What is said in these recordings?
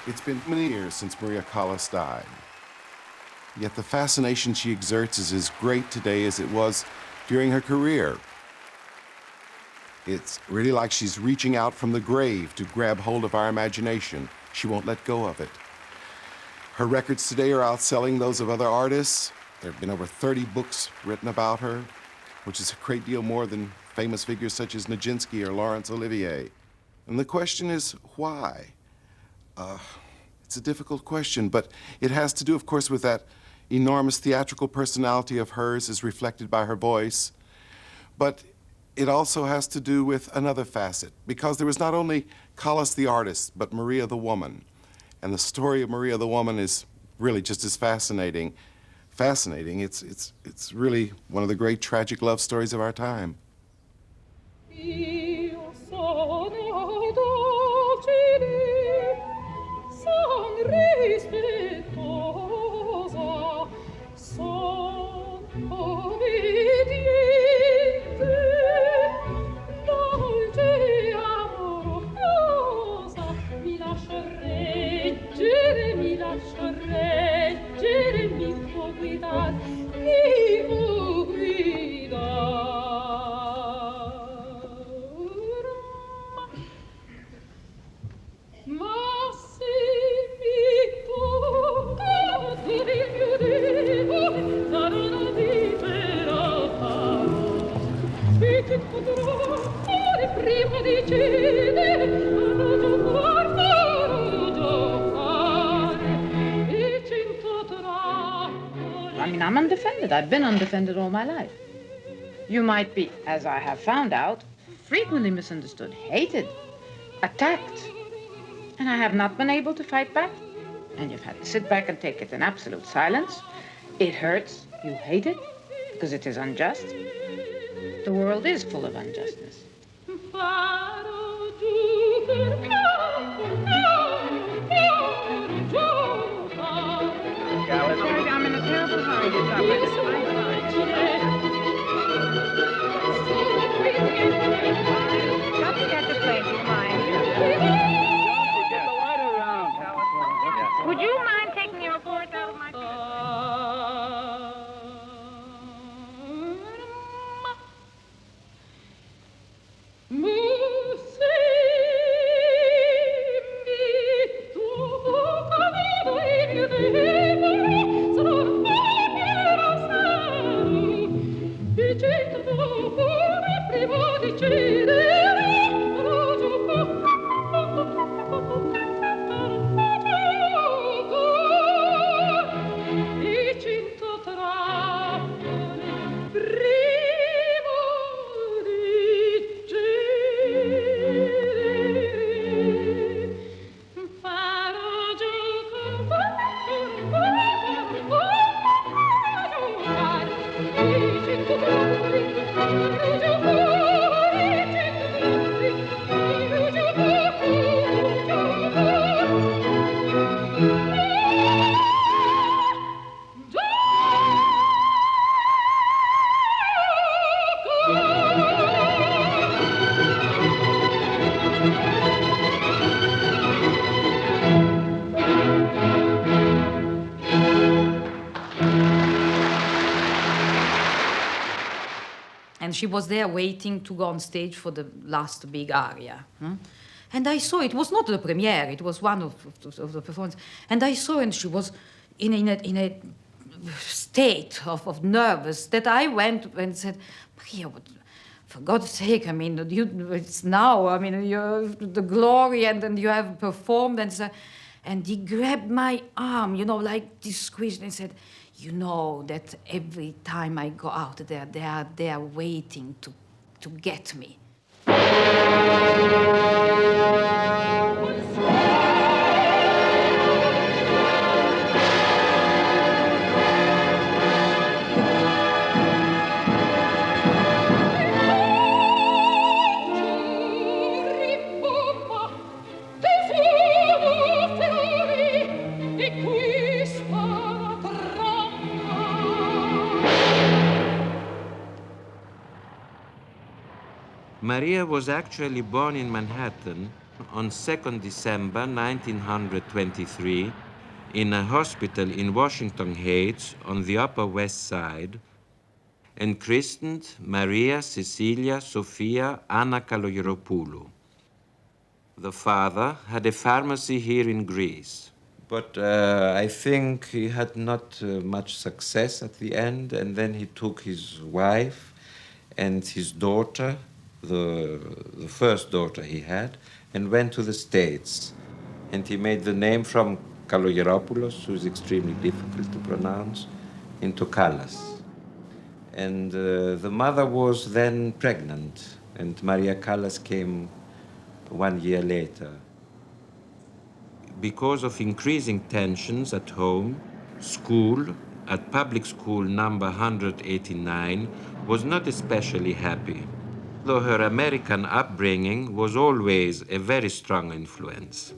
It's been many years since Maria Callas died. Yet the fascination she exerts is as great today as it was during her career. It's really like she's reaching out from the grave to grab hold of our imagination. She won't let go of it. Her records today are outselling those of other artists. There have been over 30 books written about her, which is a great deal more than famous figures such as Nijinsky or Laurence Olivier. And the question is, why? It's a difficult question, but it has to do, of course, with that enormous theatrical personality of hers as reflected by her voice. But it also has to do with another facet, because there was not only Callas the artist, but Maria the woman. And the story of Maria the woman is really just as fascinating. It's really one of the great tragic love stories of our time. I'm undefended. I've been undefended all my life. You might be, as I have found out, frequently misunderstood, hated, attacked. And I have not been able to fight back. And you've had to sit back and take it in absolute silence. It hurts. You hate it because it is unjust. The world is full of injustice. I'm in a terrible hurry to stop. Don't forget to play, do you mind? Get the light around. Would you mind taking your reports out of my And she was there waiting to go on stage for the last big aria. And I saw, it was not the premiere, it was one of the performances. And I saw, and she was in a state of nervous that I went and said, Maria, for God's sake, I mean, it's now, I mean, you're the glory, and then you have performed, and he grabbed my arm, you know, like this squeezed, and said, you know that every time I go out there, they are waiting to get me. Maria was actually born in Manhattan on 2nd December 1923 in a hospital in Washington Heights on the Upper West Side and christened Maria Cecilia Sophia Anna Kalogeropoulou. The father had a pharmacy here in Greece, but I think he had not much success at the end, and then he took his wife and his daughter, the first daughter he had, and went to the States. And he made the name from Kalogeropoulos, who is extremely difficult to pronounce, into Callas. And the mother was then pregnant, and Maria Callas came 1 year later. Because of increasing tensions at home, school, at public school number 189, was not especially happy, though her American upbringing was always a very strong influence.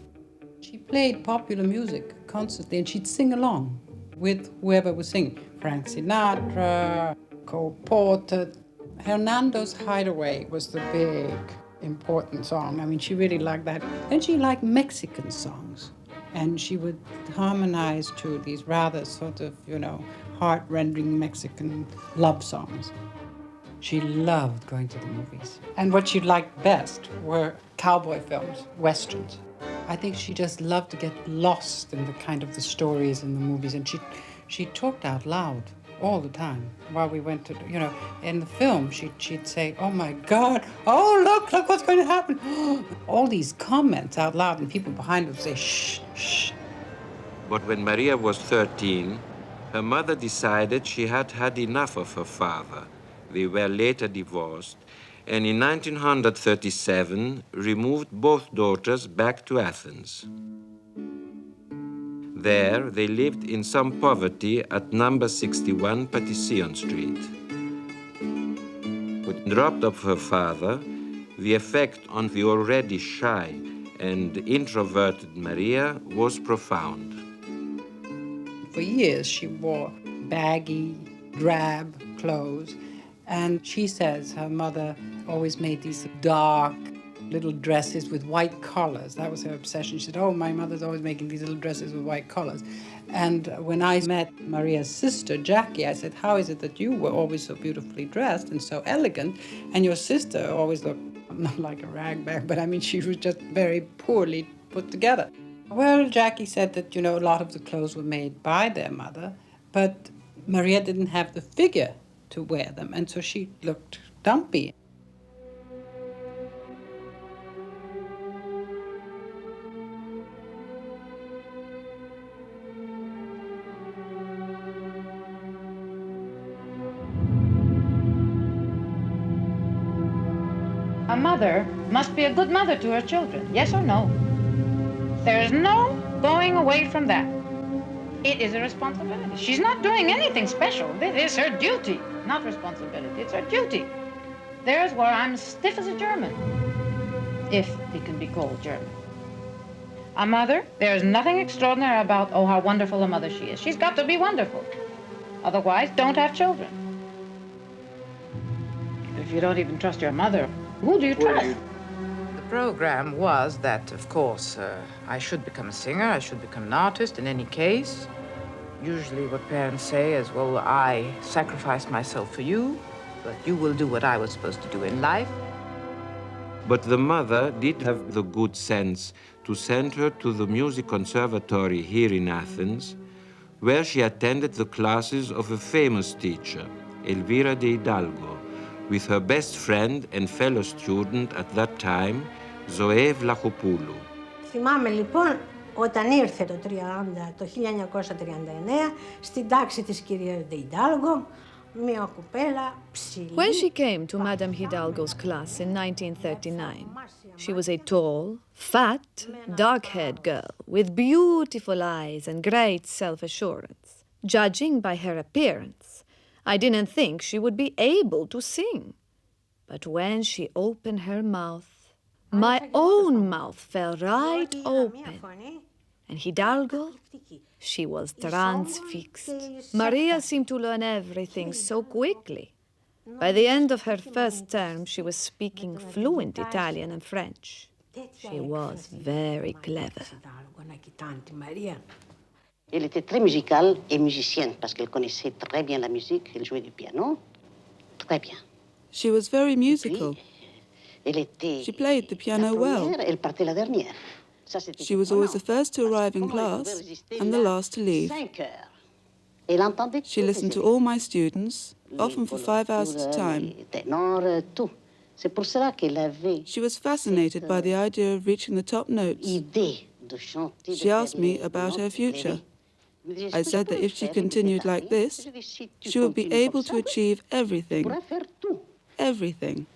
She played popular music constantly, and she'd sing along with whoever was singing. Frank Sinatra, Cole Porter. Hernando's Hideaway was the big, important song. I mean, she really liked that. And she liked Mexican songs. And she would harmonize to these rather sort of, heart-rending Mexican love songs. She loved going to the movies. And what she liked best were cowboy films, westerns. I think she just loved to get lost in the stories in the movies. And she talked out loud all the time while we went to, in the film, she'd say, "Oh my God, oh, look what's going to happen." All these comments out loud, and people behind would say, "Shh, shh." But when Maria was 13, her mother decided she had had enough of her father. They were later divorced, and in 1937 removed both daughters back to Athens. There, they lived in some poverty at number 61 Patission Street. When dropped off her father, the effect on the already shy and introverted Maria was profound. For years, she wore baggy, drab clothes, and she says her mother always made these dark little dresses with white collars. That was her obsession. She said, "Oh, my mother's always making these little dresses with white collars." And when I met Maria's sister, Jacques, I said, "How is it that you were always so beautifully dressed and so elegant, and your sister always looked not like a ragbag, but I mean, she was just very poorly put together?" Well, Jackie said that, a lot of the clothes were made by their mother, but Maria didn't have the figure to wear them, and so she looked dumpy. A mother must be a good mother to her children, yes or no? There's no going away from that. It is a responsibility. She's not doing anything special. It is her duty, not responsibility. It's her duty. There's where I'm stiff as a German, if it can be called German. A mother, there's nothing extraordinary about, oh, how wonderful a mother she is. She's got to be wonderful. Otherwise, don't have children. If you don't even trust your mother, who do you trust? The program was that, of course, I should become a singer, I should become an artist in any case. Usually what parents say is, well, I sacrificed myself for you, but you will do what I was supposed to do in life. But the mother did have the good sense to send her to the music conservatory here in Athens, where she attended the classes of a famous teacher, Elvira de Hidalgo, with her best friend and fellow student at that time, Zoe Vlachopoulou. Θυμάμαι λοιπόν όταν ήρθε το 1939 στην τάξη της κυρίας de Hidalgo, μια κουπέλα ψηλή. When she came to Madame Hidalgo's class in 1939, she was a tall, fat, dark-haired girl with beautiful eyes and great self-assurance. Judging by her appearance, I didn't think she would be able to sing. But when she opened her mouth, my own mouth fell right open. And Hidalgo, she was transfixed. Maria seemed to learn everything so quickly. By the end of her first term, she was speaking fluent Italian and French. She was very clever. Elle était très musicale et musicienne parce qu'elle connaissait très bien la musique, elle jouait du piano, très bien. She was very musical. She played the piano well. Elle partait la dernière. She was always the first to arrive in class and the last to leave. She listened to all my students, often for 5 hours at a time. She was fascinated by the idea of reaching the top notes. She asked me about her future. I said that if she continued like this, she would be able to achieve everything. Everything.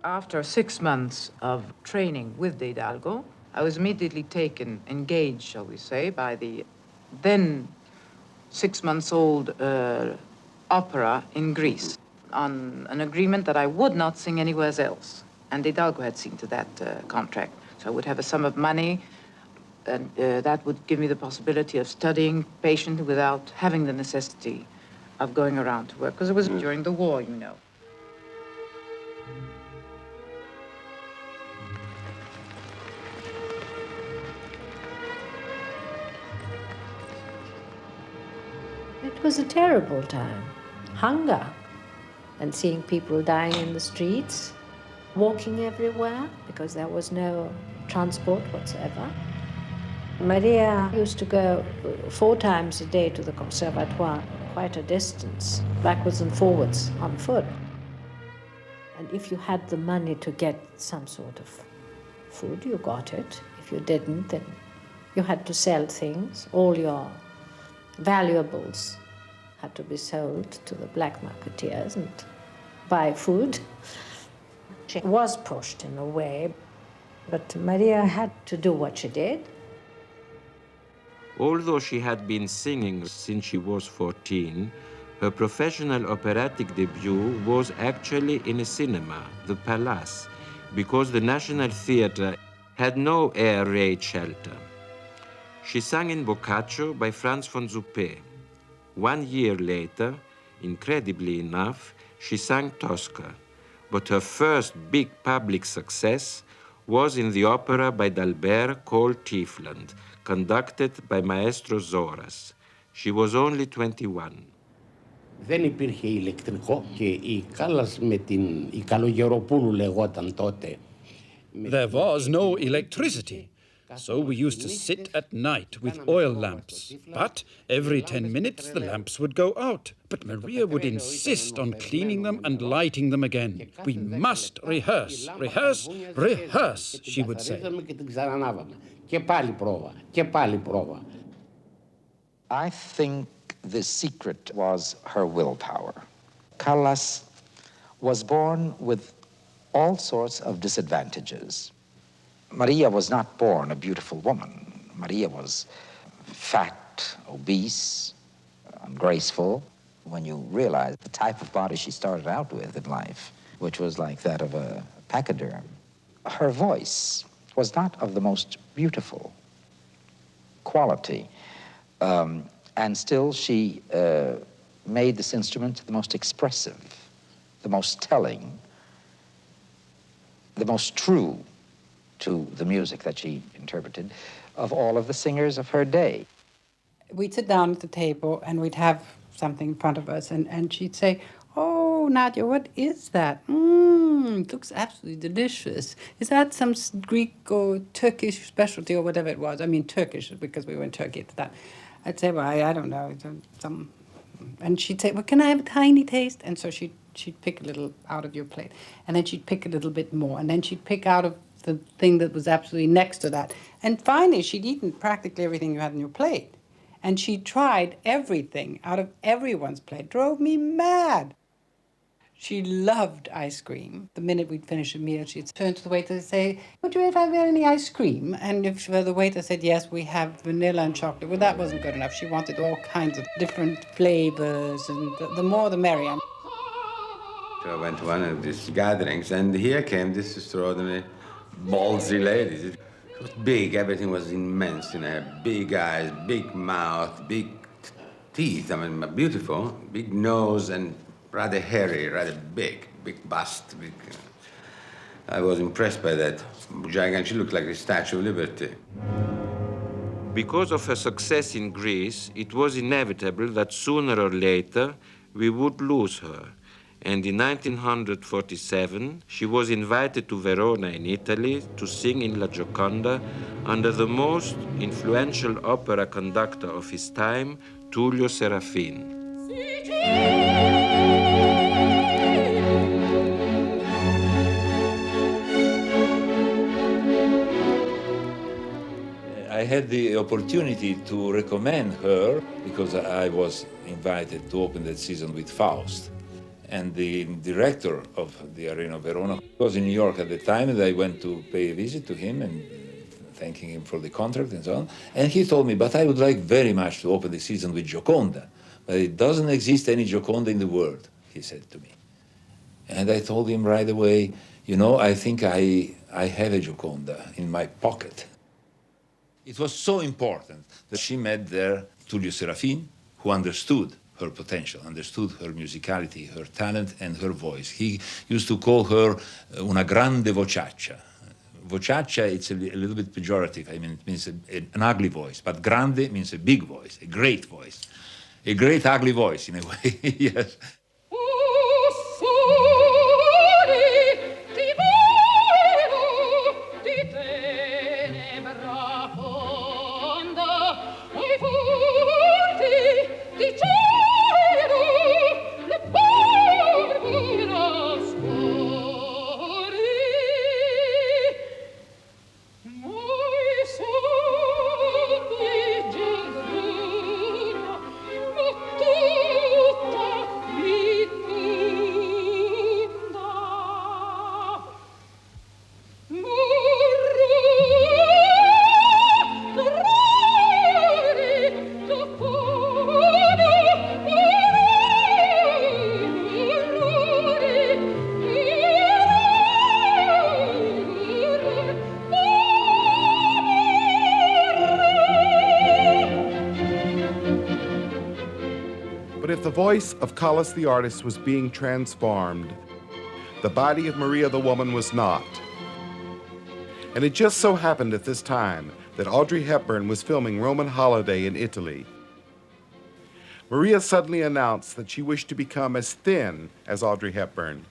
After 6 months of training with De Hidalgo, I was immediately engaged, shall we say, by the then 6-month-old opera in Greece on an agreement that I would not sing anywhere else. And De Hidalgo had seen to that contract. So I would have a sum of money, and that would give me the possibility of studying patiently without having the necessity of going around to work, because it was during the war, you know. It was a terrible time. Hunger, and seeing people dying in the streets, walking everywhere because there was no transport whatsoever. Maria used to go 4 times a day to the conservatoire, quite a distance, backwards and forwards on foot. And if you had the money to get some sort of food, you got it. If you didn't, then you had to sell things. All your valuables had to be sold to the black marketeers and buy food. She was pushed in a way, but Maria had to do what she did. Although she had been singing since she was 14, her professional operatic debut was actually in a cinema, the Palace, because the National Theatre had no air raid shelter. She sang in Boccaccio by Franz von Suppé. 1 year later, incredibly enough, she sang Tosca, but her first big public success was in the opera by D'Albert called Tiefland, conducted by Maestro Zoras. She was only 21. Δεν υπήρχε ηλεκτρικό και η Callas με η Καλογεροπούλου λεγόταν τότε. There was no electricity, so we used to sit at night with oil lamps. But every 10 minutes the lamps would go out. But Maria would insist on cleaning them and lighting them again. We must rehearse, rehearse, rehearse, she would say. I think the secret was her willpower. Callas was born with all sorts of disadvantages. Maria was not born a beautiful woman. Maria was fat, obese, ungraceful. When you realize the type of body she started out with in life, which was like that of a pachyderm, her voice was not of the most beautiful quality. And still she made this instrument the most expressive, the most telling, the most true to the music that she interpreted of all of the singers of her day. We'd sit down at the table and we'd have something in front of us and she'd say, "Oh, Nadia, what is that? It looks absolutely delicious. Is that some Greek or Turkish specialty or whatever it was?" I mean, Turkish, because we were in Turkey at the time. I'd say, "Well, I don't know, and she'd say, "Well, can I have a tiny taste?" And so she'd pick a little out of your plate, and then she'd pick a little bit more, and then she'd pick out of the thing that was absolutely next to that. And finally, she'd eaten practically everything you had on your plate. And she tried everything out of everyone's play. Drove me mad. She loved ice cream. The minute we'd finish a meal, she'd turn to the waiter and say, "Would you have any ice cream?" And if the waiter said, "Yes, we have vanilla and chocolate," well, that wasn't good enough. She wanted all kinds of different flavors, and the more the merrier. So I went to one of these gatherings, and here came this extraordinary ballsy lady. It was big, everything was immense, you know, big eyes, big mouth, big teeth, I mean, beautiful, big nose, and rather hairy, rather big bust. I was impressed by that. Gigantic, she looked like the Statue of Liberty. Because of her success in Greece, it was inevitable that sooner or later we would lose her. And in 1947, she was invited to Verona in Italy to sing in La Gioconda under the most influential opera conductor of his time, Tullio Serafin. I had the opportunity to recommend her because I was invited to open that season with Faust. And the director of the Arena of Verona was in New York at the time, and I went to pay a visit to him and thanking him for the contract and so on. And he told me, "But I would like very much to open the season with Gioconda. But it doesn't exist any Gioconda in the world," he said to me. And I told him right away, "You know, I think I have a Gioconda in my pocket." It was so important that she met there Tullio Serafin, who understood her potential, understood her musicality, her talent, and her voice. He used to call her una grande vociaccia. Vociaccia, it's a little bit pejorative. I mean, it means an ugly voice, but grande means a big voice, a great voice. A great ugly voice, in a way, yes. The voice of Callas the artist was being transformed. The body of Maria the woman was not. And it just so happened at this time that Audrey Hepburn was filming Roman Holiday in Italy. Maria suddenly announced that she wished to become as thin as Audrey Hepburn.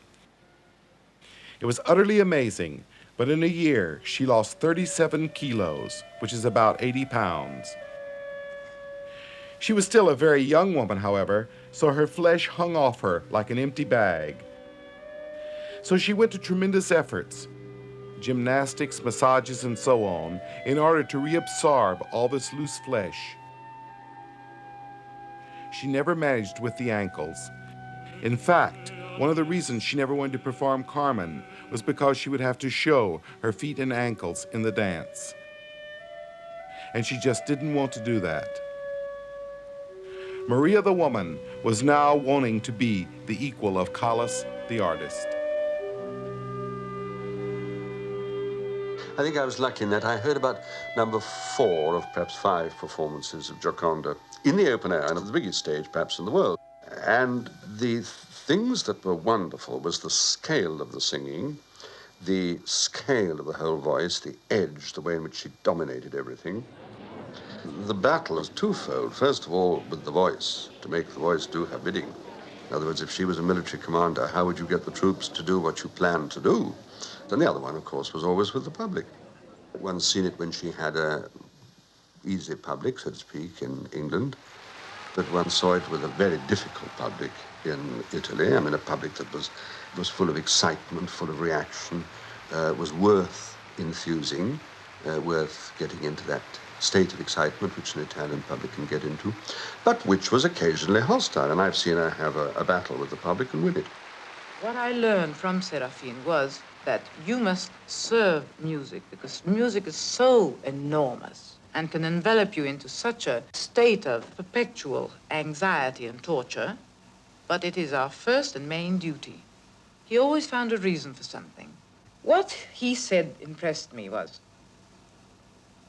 It was utterly amazing, but in a year she lost 37 kilos, which is about 80 pounds. She was still a very young woman, however, so her flesh hung off her like an empty bag. So she went to tremendous efforts, gymnastics, massages, and so on, in order to reabsorb all this loose flesh. She never managed with the ankles. In fact, one of the reasons she never wanted to perform Carmen was because she would have to show her feet and ankles in the dance. And she just didn't want to do that. Maria the woman was now wanting to be the equal of Callas the artist. I think I was lucky in that I heard about number 4 of perhaps 5 performances of Gioconda in the open air and at the biggest stage perhaps in the world. And the things that were wonderful was the scale of the singing, the scale of the whole voice, the edge, the way in which she dominated everything. The battle is twofold. First of all, with the voice, to make the voice do her bidding. In other words, if she was a military commander, how would you get the troops to do what you planned to do? Then the other one, of course, was always with the public. One's seen it when she had a easy public, so to speak, in England, but one saw it with a very difficult public in Italy. I mean, a public that was full of excitement, full of reaction, was worth enthusing, worth getting into that state of excitement which an Italian public can get into, but which was occasionally hostile, and I've seen her have a battle with the public and win it. What I learned from Seraphine was that you must serve music, because music is so enormous and can envelop you into such a state of perpetual anxiety and torture, but it is our first and main duty. He always found a reason for something. What he said impressed me was,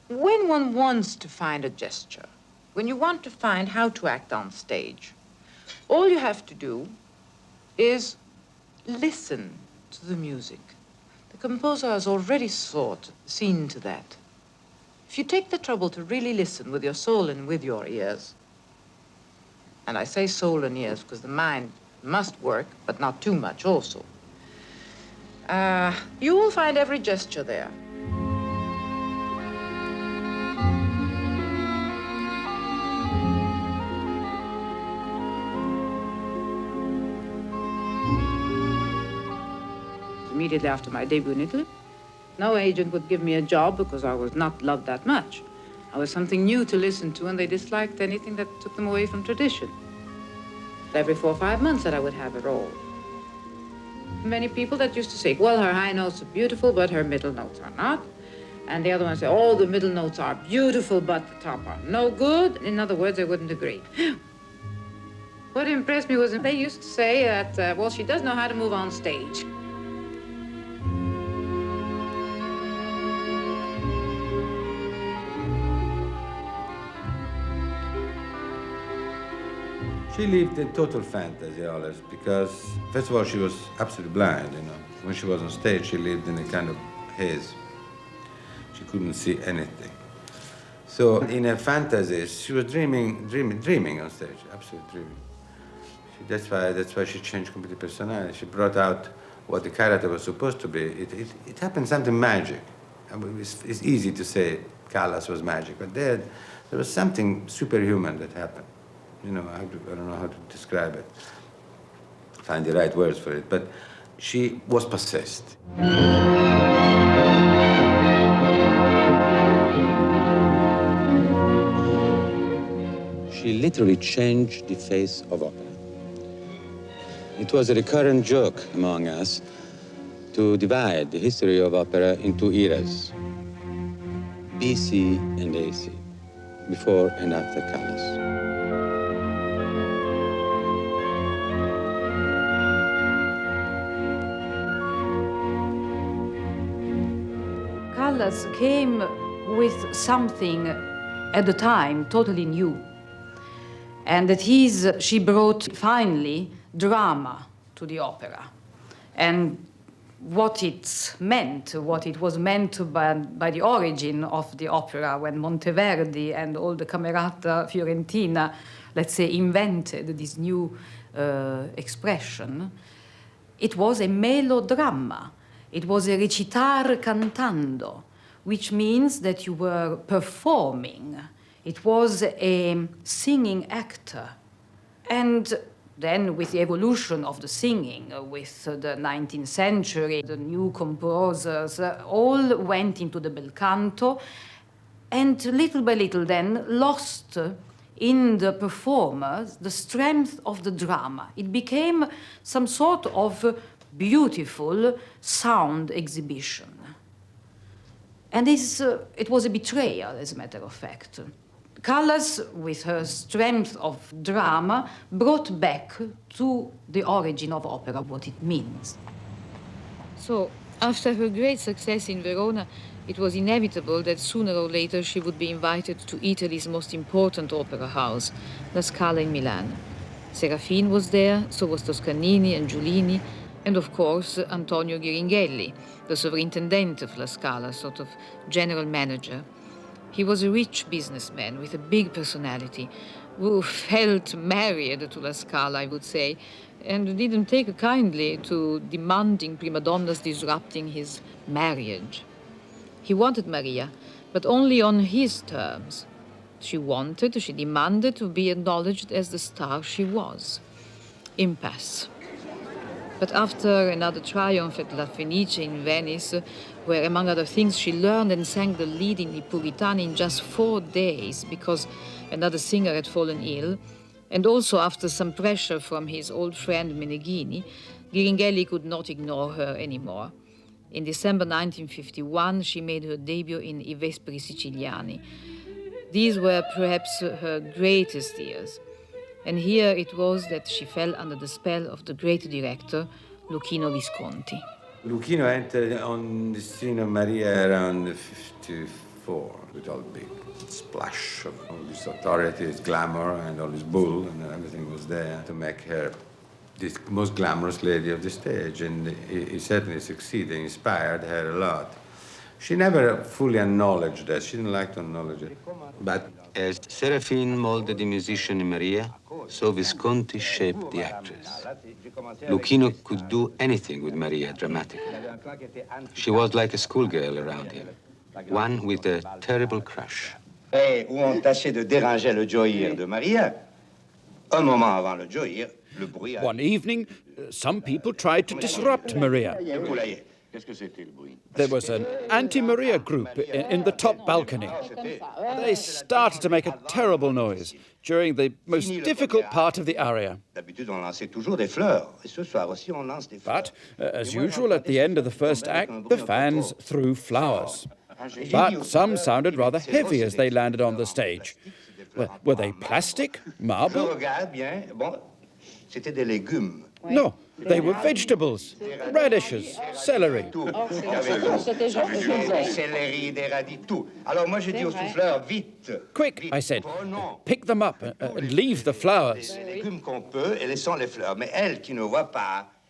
when one wants to find a gesture, when you want to find how to act on stage, all you have to do is listen to the music. The composer has already seen to that. If you take the trouble to really listen with your soul and with your ears, and I say soul and ears because the mind must work, but not too much also, you will find every gesture there. Immediately after my debut in Italy, no agent would give me a job because I was not loved that much. I was something new to listen to, and they disliked anything that took them away from tradition. Every 4 or 5 months that I would have a role. Many people that used to say, well, her high notes are beautiful, but her middle notes are not. And the other one say, oh, the middle notes are beautiful, but the top are no good. In other words, they wouldn't agree. What impressed me was they used to say that, well, she does know how to move on stage. She lived in total fantasy always because, first of all, she was absolutely blind, you know. When she was on stage, she lived in a kind of haze. She couldn't see anything. So in her fantasies, she was dreaming on stage, absolutely dreaming. That's why she changed completely personality. She brought out what the character was supposed to be. It happened something magic. I mean, it's easy to say Callas was magic, but there was something superhuman that happened. You know, I don't know how to describe it, find the right words for it, but she was possessed. She literally changed the face of opera. It was a recurrent joke among us to divide the history of opera into eras, BC and AC, before and after Callas. Callas came with something at the time totally new. And that she brought finally drama to the opera. And what it was meant by the origin of the opera when Monteverdi and all the Camerata Fiorentina, let's say, invented this new expression, it was a melodrama. It was a recitar cantando, which means that you were performing. It was a singing actor. And then with the evolution of the singing, with the 19th century, the new composers all went into the bel canto, and little by little then lost in the performers the strength of the drama. It became some sort of beautiful sound exhibition. And it was a betrayal, as a matter of fact. Callas, with her strength of drama, brought back to the origin of opera what it means. So, after her great success in Verona, it was inevitable that sooner or later she would be invited to Italy's most important opera house, La Scala in Milan. Seraphine was there, so was Toscanini and Giulini, and of course Antonio Ghiringhelli, the superintendent of La Scala, sort of general manager. He was a rich businessman with a big personality who felt married to La Scala, I would say, and didn't take kindly to demanding prima donnas disrupting his marriage. He wanted Maria, but only on his terms. She demanded to be acknowledged as the star she was. Impasse. But after another triumph at La Fenice in Venice, where, among other things, she learned and sang the lead in I Puritani in just 4 days because another singer had fallen ill, and also after some pressure from his old friend Meneghini, Ghiringhelli could not ignore her anymore. In December 1951, she made her debut in I Vespri Siciliani. These were perhaps her greatest years. And here it was that she fell under the spell of the great director, Luchino Visconti. Luchino entered on the scene of Maria around 54, with all the big splash of all this authority, this glamour, and all this bull, and everything was there to make her the most glamorous lady of the stage. And he certainly succeeded, inspired her a lot. She never fully acknowledged that. She didn't like to acknowledge it. But as Serafine molded the musician in Maria, so Visconti shaped the actress. Luchino could do anything with Maria dramatically. She was like a schoolgirl around him, one with a terrible crush. Où on tâchait de déranger le joyeux de Maria. Un moment avant le joyeux, le bruit. One evening, some people tried to disrupt Maria. There was an anti-Maria group in the top balcony. They started to make a terrible noise during the most difficult part of the aria. But, as usual, at the end of the first act, the fans threw flowers. But some sounded rather heavy as they landed on the stage. Were they plastic? Marble? No, they were vegetables, radishes, celery. Quick, I said, pick them up and leave the flowers.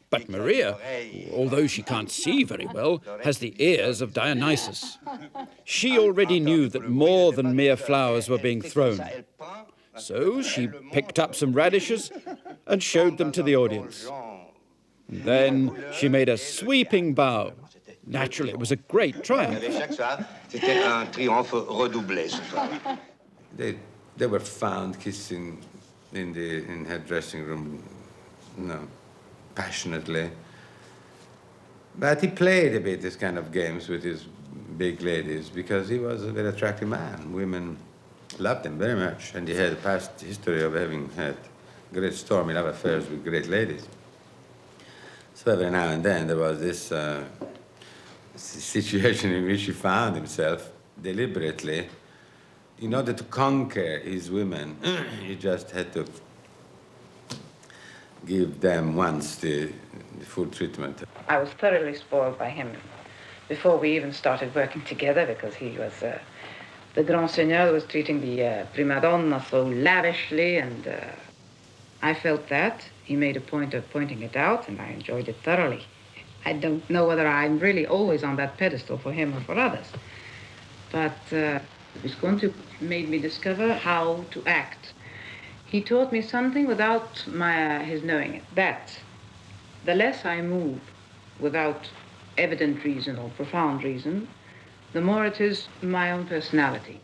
But Maria, although she can't see very well, has the ears of Dionysus. She already knew that more than mere flowers were being thrown. So she picked up some radishes and showed them to the audience. Then she made a sweeping bow. Naturally, it was a great triumph. They were found kissing in her dressing room, passionately. But he played a bit this kind of games with his big ladies because he was a very attractive man. Women loved him very much, and he had a past history of having had great stormy love affairs with great ladies. So every now and then there was this situation in which he found himself deliberately, in order to conquer his women, he just had to give them once the full treatment. I was thoroughly spoiled by him before we even started working together, because he was the grand seigneur who was treating the prima donna so lavishly, and I felt that. He made a point of pointing it out, and I enjoyed it thoroughly. I don't know whether I'm really always on that pedestal for him or for others, but Visconti made me discover how to act. He taught me something without his knowing it, that the less I move without evident reason or profound reason, the more it is my own personality.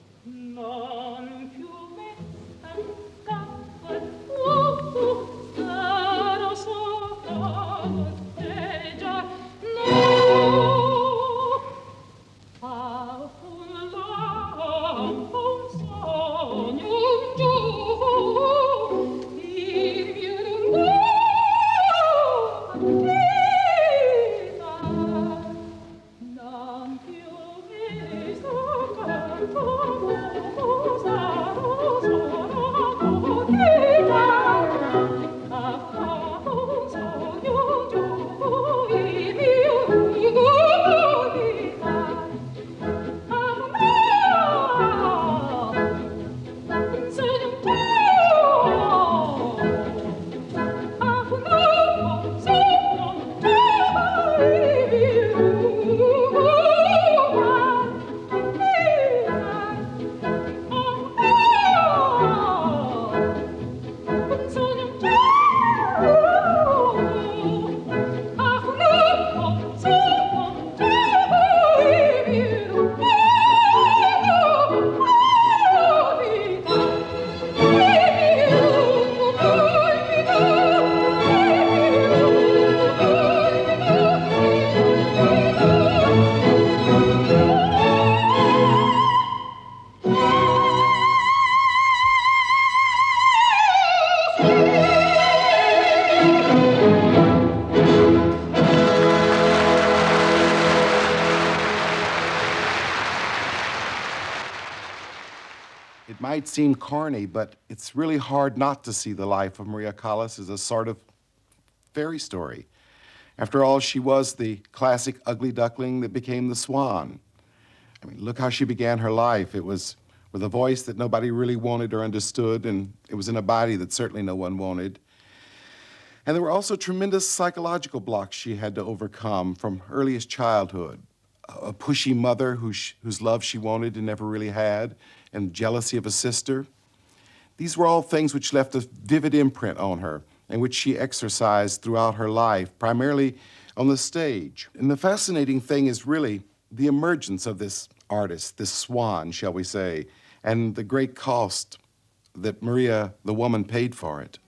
might seem corny, but it's really hard not to see the life of Maria Callas as a sort of fairy story. After all, she was the classic ugly duckling that became the swan. I mean, look how she began her life. It was with a voice that nobody really wanted or understood, and it was in a body that certainly no one wanted. And there were also tremendous psychological blocks she had to overcome from earliest childhood. A pushy mother whose love she wanted and never really had, and jealousy of a sister. These were all things which left a vivid imprint on her, and which she exercised throughout her life, primarily on the stage. And the fascinating thing is really the emergence of this artist, this swan, shall we say, and the great cost that Maria, the woman, paid for it.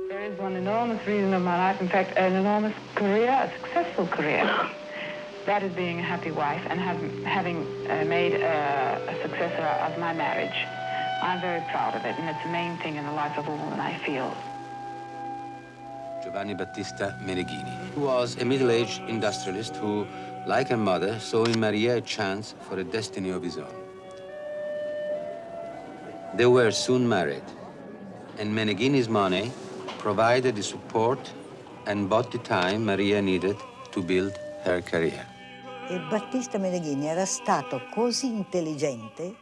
There is one enormous reason of my life, in fact, an enormous career, a successful career. That is being a happy wife and having made a successor of my marriage. I'm very proud of it, and it's the main thing in the life of a woman, I feel. Giovanni Battista Meneghini, who was a middle-aged industrialist who, like her mother, saw in Maria a chance for a destiny of his own. They were soon married, and Meneghini's money provided the support and bought the time Maria needed to build her career. E Battista Meneghini era stato così intelligente.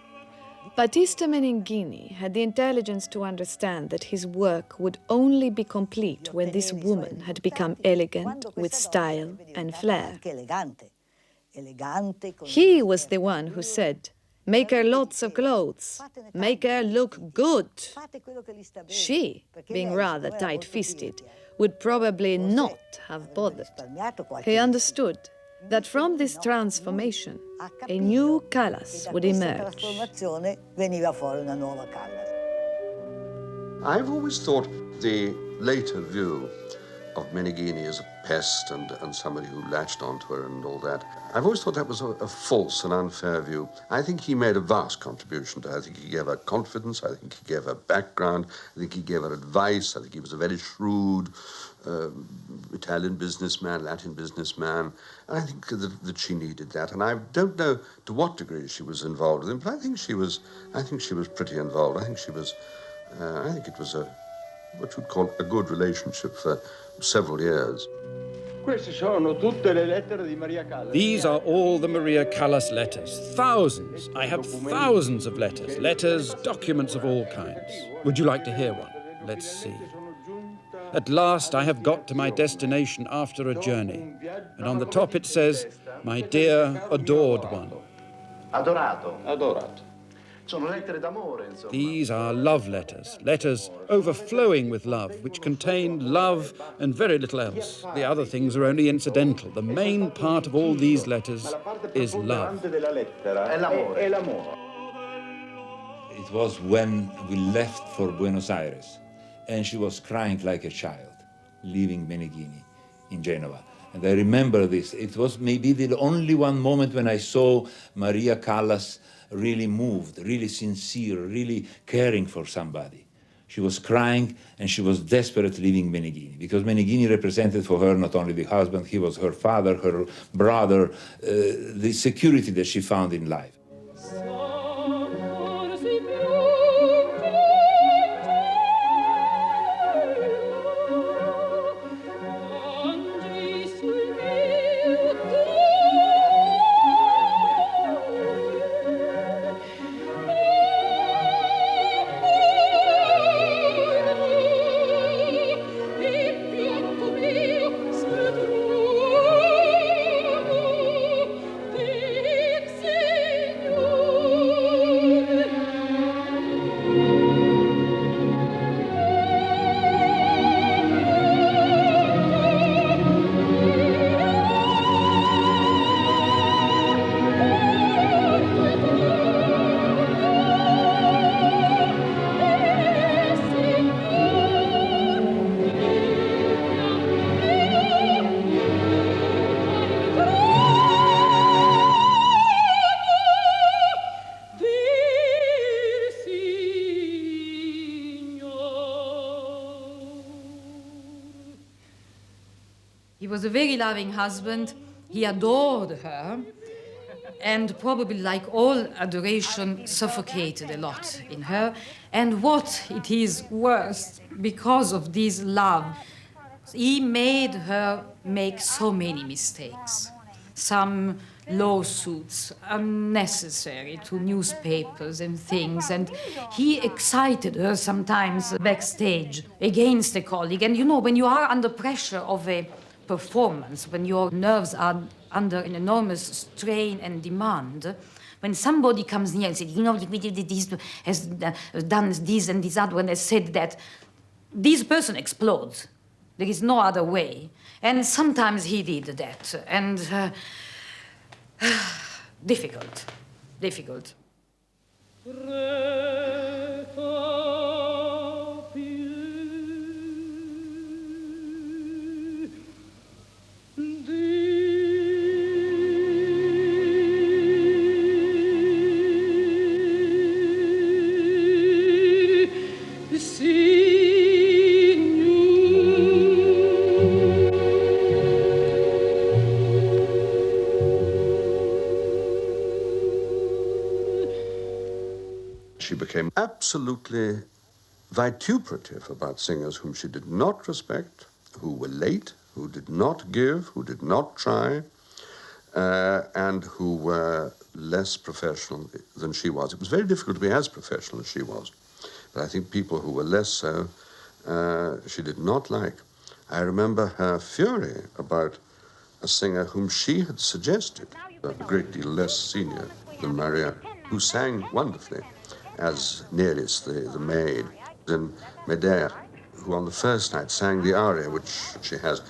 Battista Meneghini had the intelligence to understand that his work would only be complete when this woman had become elegant with style and flair. He was the one who said, "Make her lots of clothes, make her look good." She, being rather tight-fisted, would probably not have bothered. He understood that from this transformation, a new Callas would emerge. I've always thought the later view of Meneghini as a pest and somebody who latched onto her and all that, I've always thought that was a false and unfair view. I think he made a vast contribution to her. I think he gave her confidence. I think he gave her background. I think he gave her advice. I think he was a very shrewd Italian businessman, Latin businessman, and I think that she needed that. And I don't know to what degree she was involved with him, but I think she was pretty involved. I think it was what you'd call a good relationship for several years. These are all the Maria Callas letters. Thousands. I have thousands of letters. Letters, documents of all kinds. Would you like to hear one? Let's see. At last I have got to my destination after a journey. And on the top it says, "My dear, adored one." Adorato. Adorato. These are love letters, letters overflowing with love, which contain love and very little else. The other things are only incidental. The main part of all these letters is love. It was when we left for Buenos Aires, and she was crying like a child, leaving Meneghini in Genoa. And I remember this. It was maybe the only one moment when I saw Maria Callas really moved, really sincere, really caring for somebody. She was crying and she was desperate leaving Meneghini, because Meneghini represented for her not only the husband, he was her father, her brother, the security that she found in life. was a very loving husband. He adored her, and probably, like all adoration, suffocated a lot in her. And what it is worse, because of this love, he made her make so many mistakes. Some lawsuits unnecessary to newspapers and things, and he excited her sometimes backstage against a colleague. And you know, when you are under pressure of a performance, when your nerves are under an enormous strain and demand, when somebody comes near and says, you know, this has done this and this other one has said that, this person explodes. There is no other way. And sometimes he did that. And difficult, difficult. She became absolutely vituperative about singers whom she did not respect, who were late, who did not give, who did not try, and who were less professional than she was. It was very difficult to be as professional as she was, but I think people who were less so, she did not like. I remember her fury about a singer whom she had suggested, a great deal less senior than Maria, who sang wonderfully, as Neris, the maid, and Medea, who on the first night sang the aria, which she has.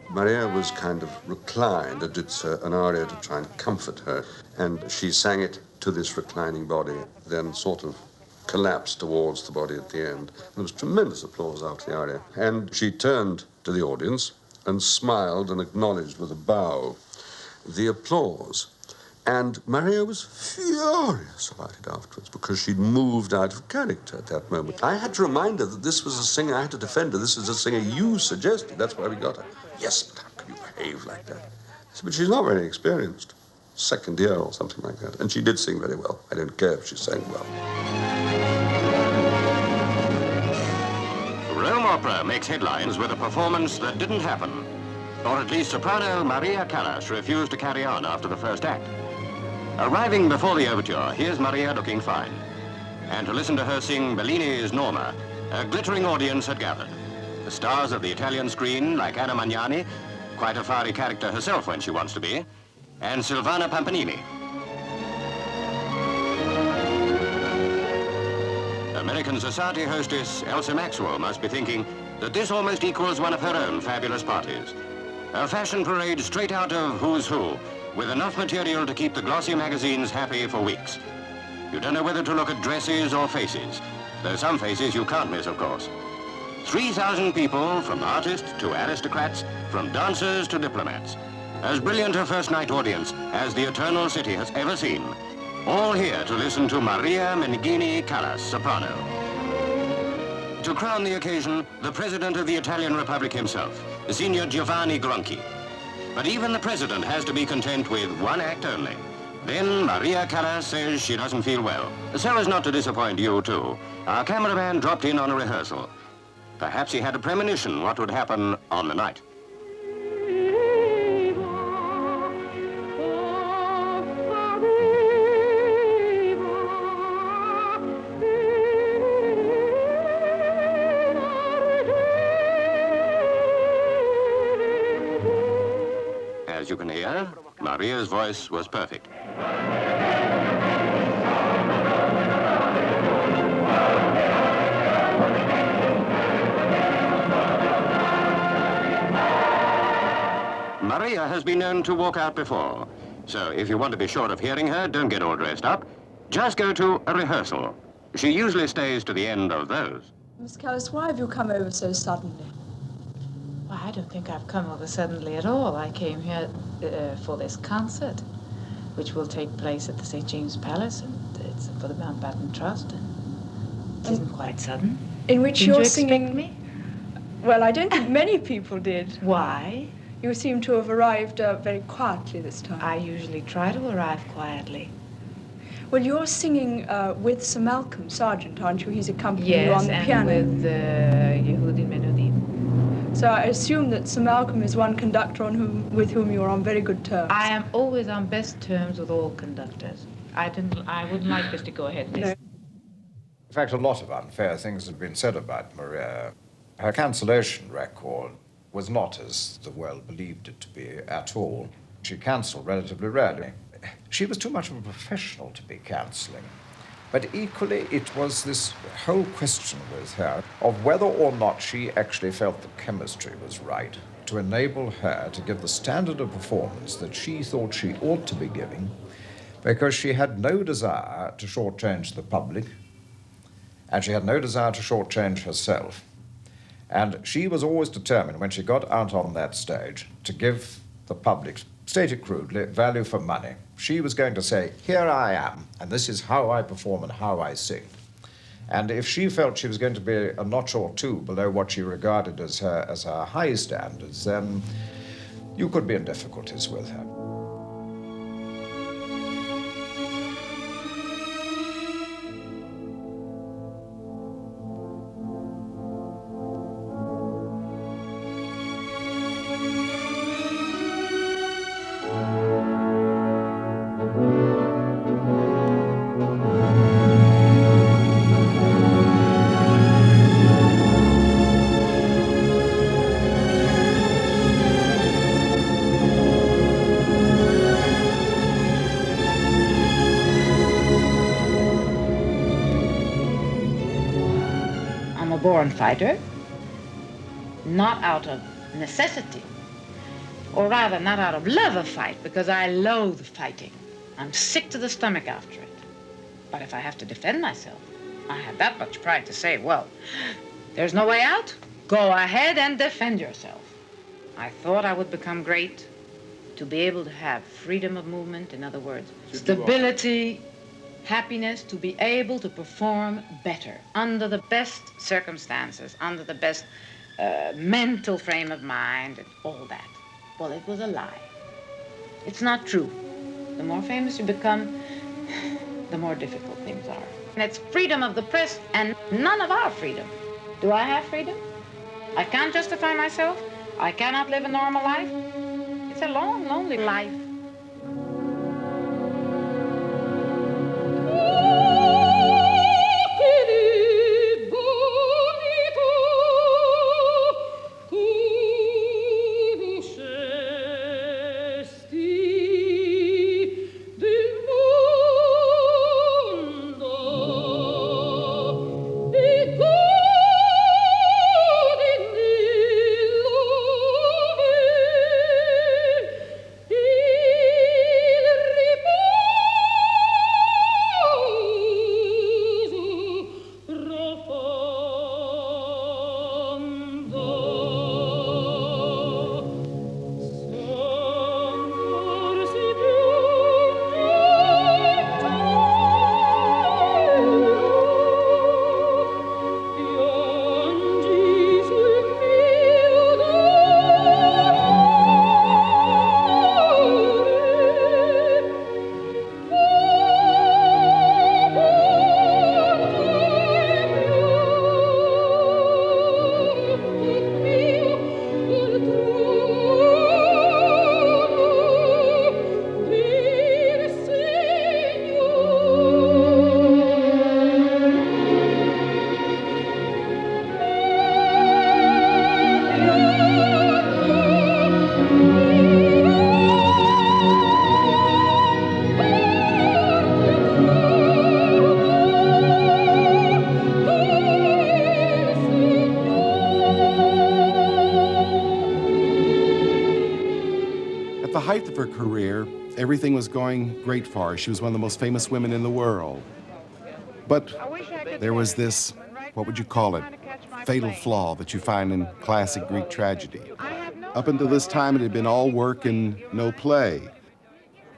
Maria was kind of reclined, and it's an aria to try and comfort her, and she sang it to this reclining body, then sort of collapsed towards the body at the end. There was tremendous applause after the aria, and she turned to the audience and smiled and acknowledged with a bow the applause. And Maria was furious about it afterwards because she'd moved out of character at that moment. I had to remind her that this was a singer, I had to defend her. This is a singer you suggested. That's why we got her. Yes, but how could you behave like that? I said, but she's not very experienced. Second year or something like that. And she did sing very well. I don't care if she sang well. Rome Opera makes headlines with a performance that didn't happen. Or at least soprano Maria Callas refused to carry on after the first act. Arriving before the overture, here's Maria looking fine. And to listen to her sing Bellini's Norma, a glittering audience had gathered. The stars of the Italian screen, like Anna Magnani, quite a fiery character herself when she wants to be, and Silvana Pampanini. American society hostess Elsa Maxwell must be thinking that this almost equals one of her own fabulous parties. A fashion parade straight out of Who's Who, with enough material to keep the glossy magazines happy for weeks. You don't know whether to look at dresses or faces, though some faces you can't miss, of course. 3,000 people, from artists to aristocrats, from dancers to diplomats. As brilliant a first-night audience as the Eternal City has ever seen. All here to listen to Maria Meneghini Callas, soprano. To crown the occasion, the President of the Italian Republic himself, Signor Giovanni Gronchi. But even the President has to be content with one act only. Then Maria Callas says she doesn't feel well. So as not to disappoint you too, our cameraman dropped in on a rehearsal. Perhaps he had a premonition what would happen on the night. As you can hear, Maria's voice was perfect. Maria has been known to walk out before, so if you want to be sure of hearing her, don't get all dressed up. Just go to a rehearsal. She usually stays to the end of those. Miss Callas, why have you come over so suddenly? Well, I don't think I've come over suddenly at all. I came here for this concert, which will take place at the St. James Palace, and it's for the Mountbatten Trust. And it isn't quite sudden. In which Didn't you're you singing expect me? Well, I don't think many people did. Why? You seem to have arrived very quietly this time. I usually try to arrive quietly. Well, you're singing with Sir Malcolm Sargent, aren't you? He's accompanying you on the piano. Yes, and with Yehudi Menuhin. So I assume that Sir Malcolm is one conductor with whom you're on very good terms. I am always on best terms with all conductors. I wouldn't like this to go ahead. No. In fact, a lot of unfair things have been said about Maria. Her cancellation record was not as the world believed it to be at all. She cancelled relatively rarely. She was too much of a professional to be cancelling. But equally, it was this whole question with her of whether or not she actually felt the chemistry was right to enable her to give the standard of performance that she thought she ought to be giving, because she had no desire to shortchange the public, and she had no desire to shortchange herself. And she was always determined, when she got out on that stage, to give the public, stated crudely, value for money. She was going to say, here I am, and this is how I perform and how I sing. And if she felt she was going to be a notch or two below what she regarded as her high standards, then you could be in difficulties with her. Born fighter, not out of necessity, or rather not out of love of fight, because I loathe fighting. I'm sick to the stomach after it. But if I have to defend myself, I have that much pride to say, well, there's no way out. Go ahead and defend yourself. I thought I would become great, to be able to have freedom of movement, in other words, stability, happiness, to be able to perform better under the best circumstances, under the best mental frame of mind and all that. Well, it was a lie. It's not true. The more famous you become, the more difficult things are. And it's freedom of the press and none of our freedom. Do I have freedom? I can't justify myself. I cannot live a normal life. It's a long, lonely life. height of her career, everything was going great for her. She was one of the most famous women in the world. But there was this, what would you call it, fatal flaw that you find in classic Greek tragedy. Up until this time, it had been all work and no play.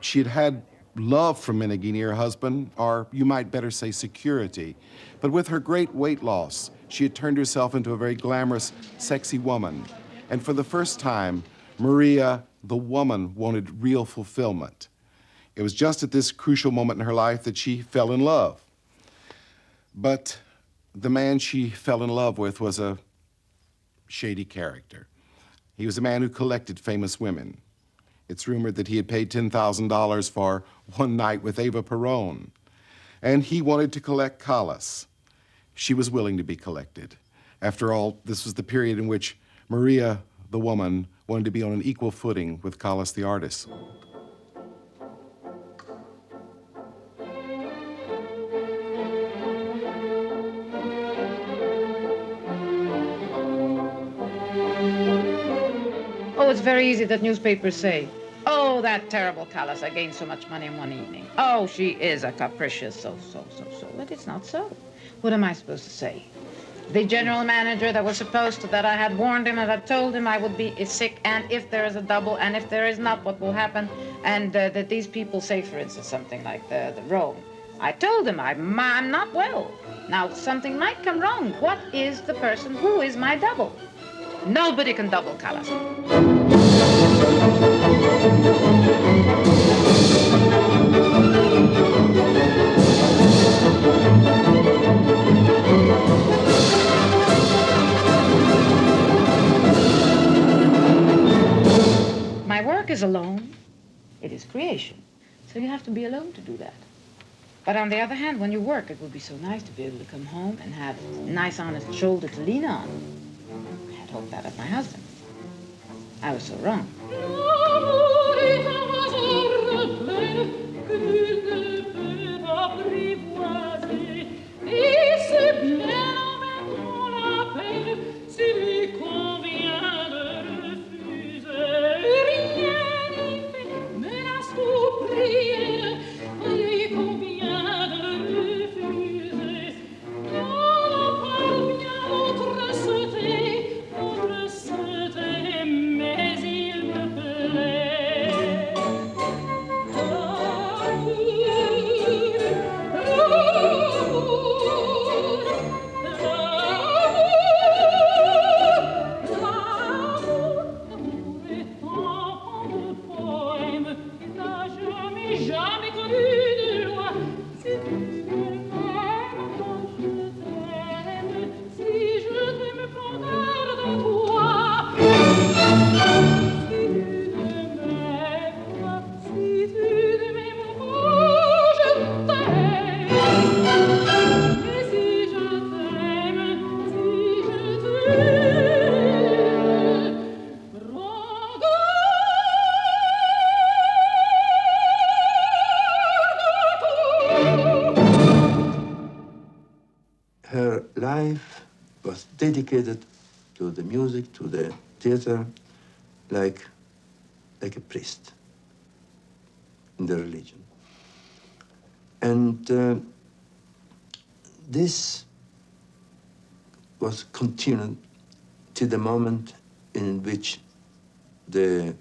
She had had love from Meneghini, her husband, or you might better say security. But with her great weight loss, she had turned herself into a very glamorous, sexy woman. And for the first time, Maria, the woman, wanted real fulfillment. It was just at this crucial moment in her life that she fell in love. But the man she fell in love with was a shady character. He was a man who collected famous women. It's rumored that he had paid $10,000 for one night with Eva Perón. And he wanted to collect Callas. She was willing to be collected. After all, this was the period in which Maria, the woman, wanted to be on an equal footing with Callas, the artist. Oh, it's very easy that newspapers say, oh, that terrible Callas, I gained so much money in one evening. Oh, she is a capricious so. But it's not so. What am I supposed to say? The general manager that I had warned him and had told him I would be sick, and if there is a double, and if there is not, what will happen, and that these people say, for instance, something like the Rome. I told him I'm not well. Now, something might come wrong. What is the person who is my double? Nobody can double Callas. My work is alone. It is creation. So you have to be alone to do that. But on the other hand, when you work, it would be so nice to be able to come home and have a nice, honest shoulder to lean on. I had hoped that of my husband. I was so wrong. Her life was dedicated to the music, to the theater, like a priest in the religion. And this was continued to the moment in which the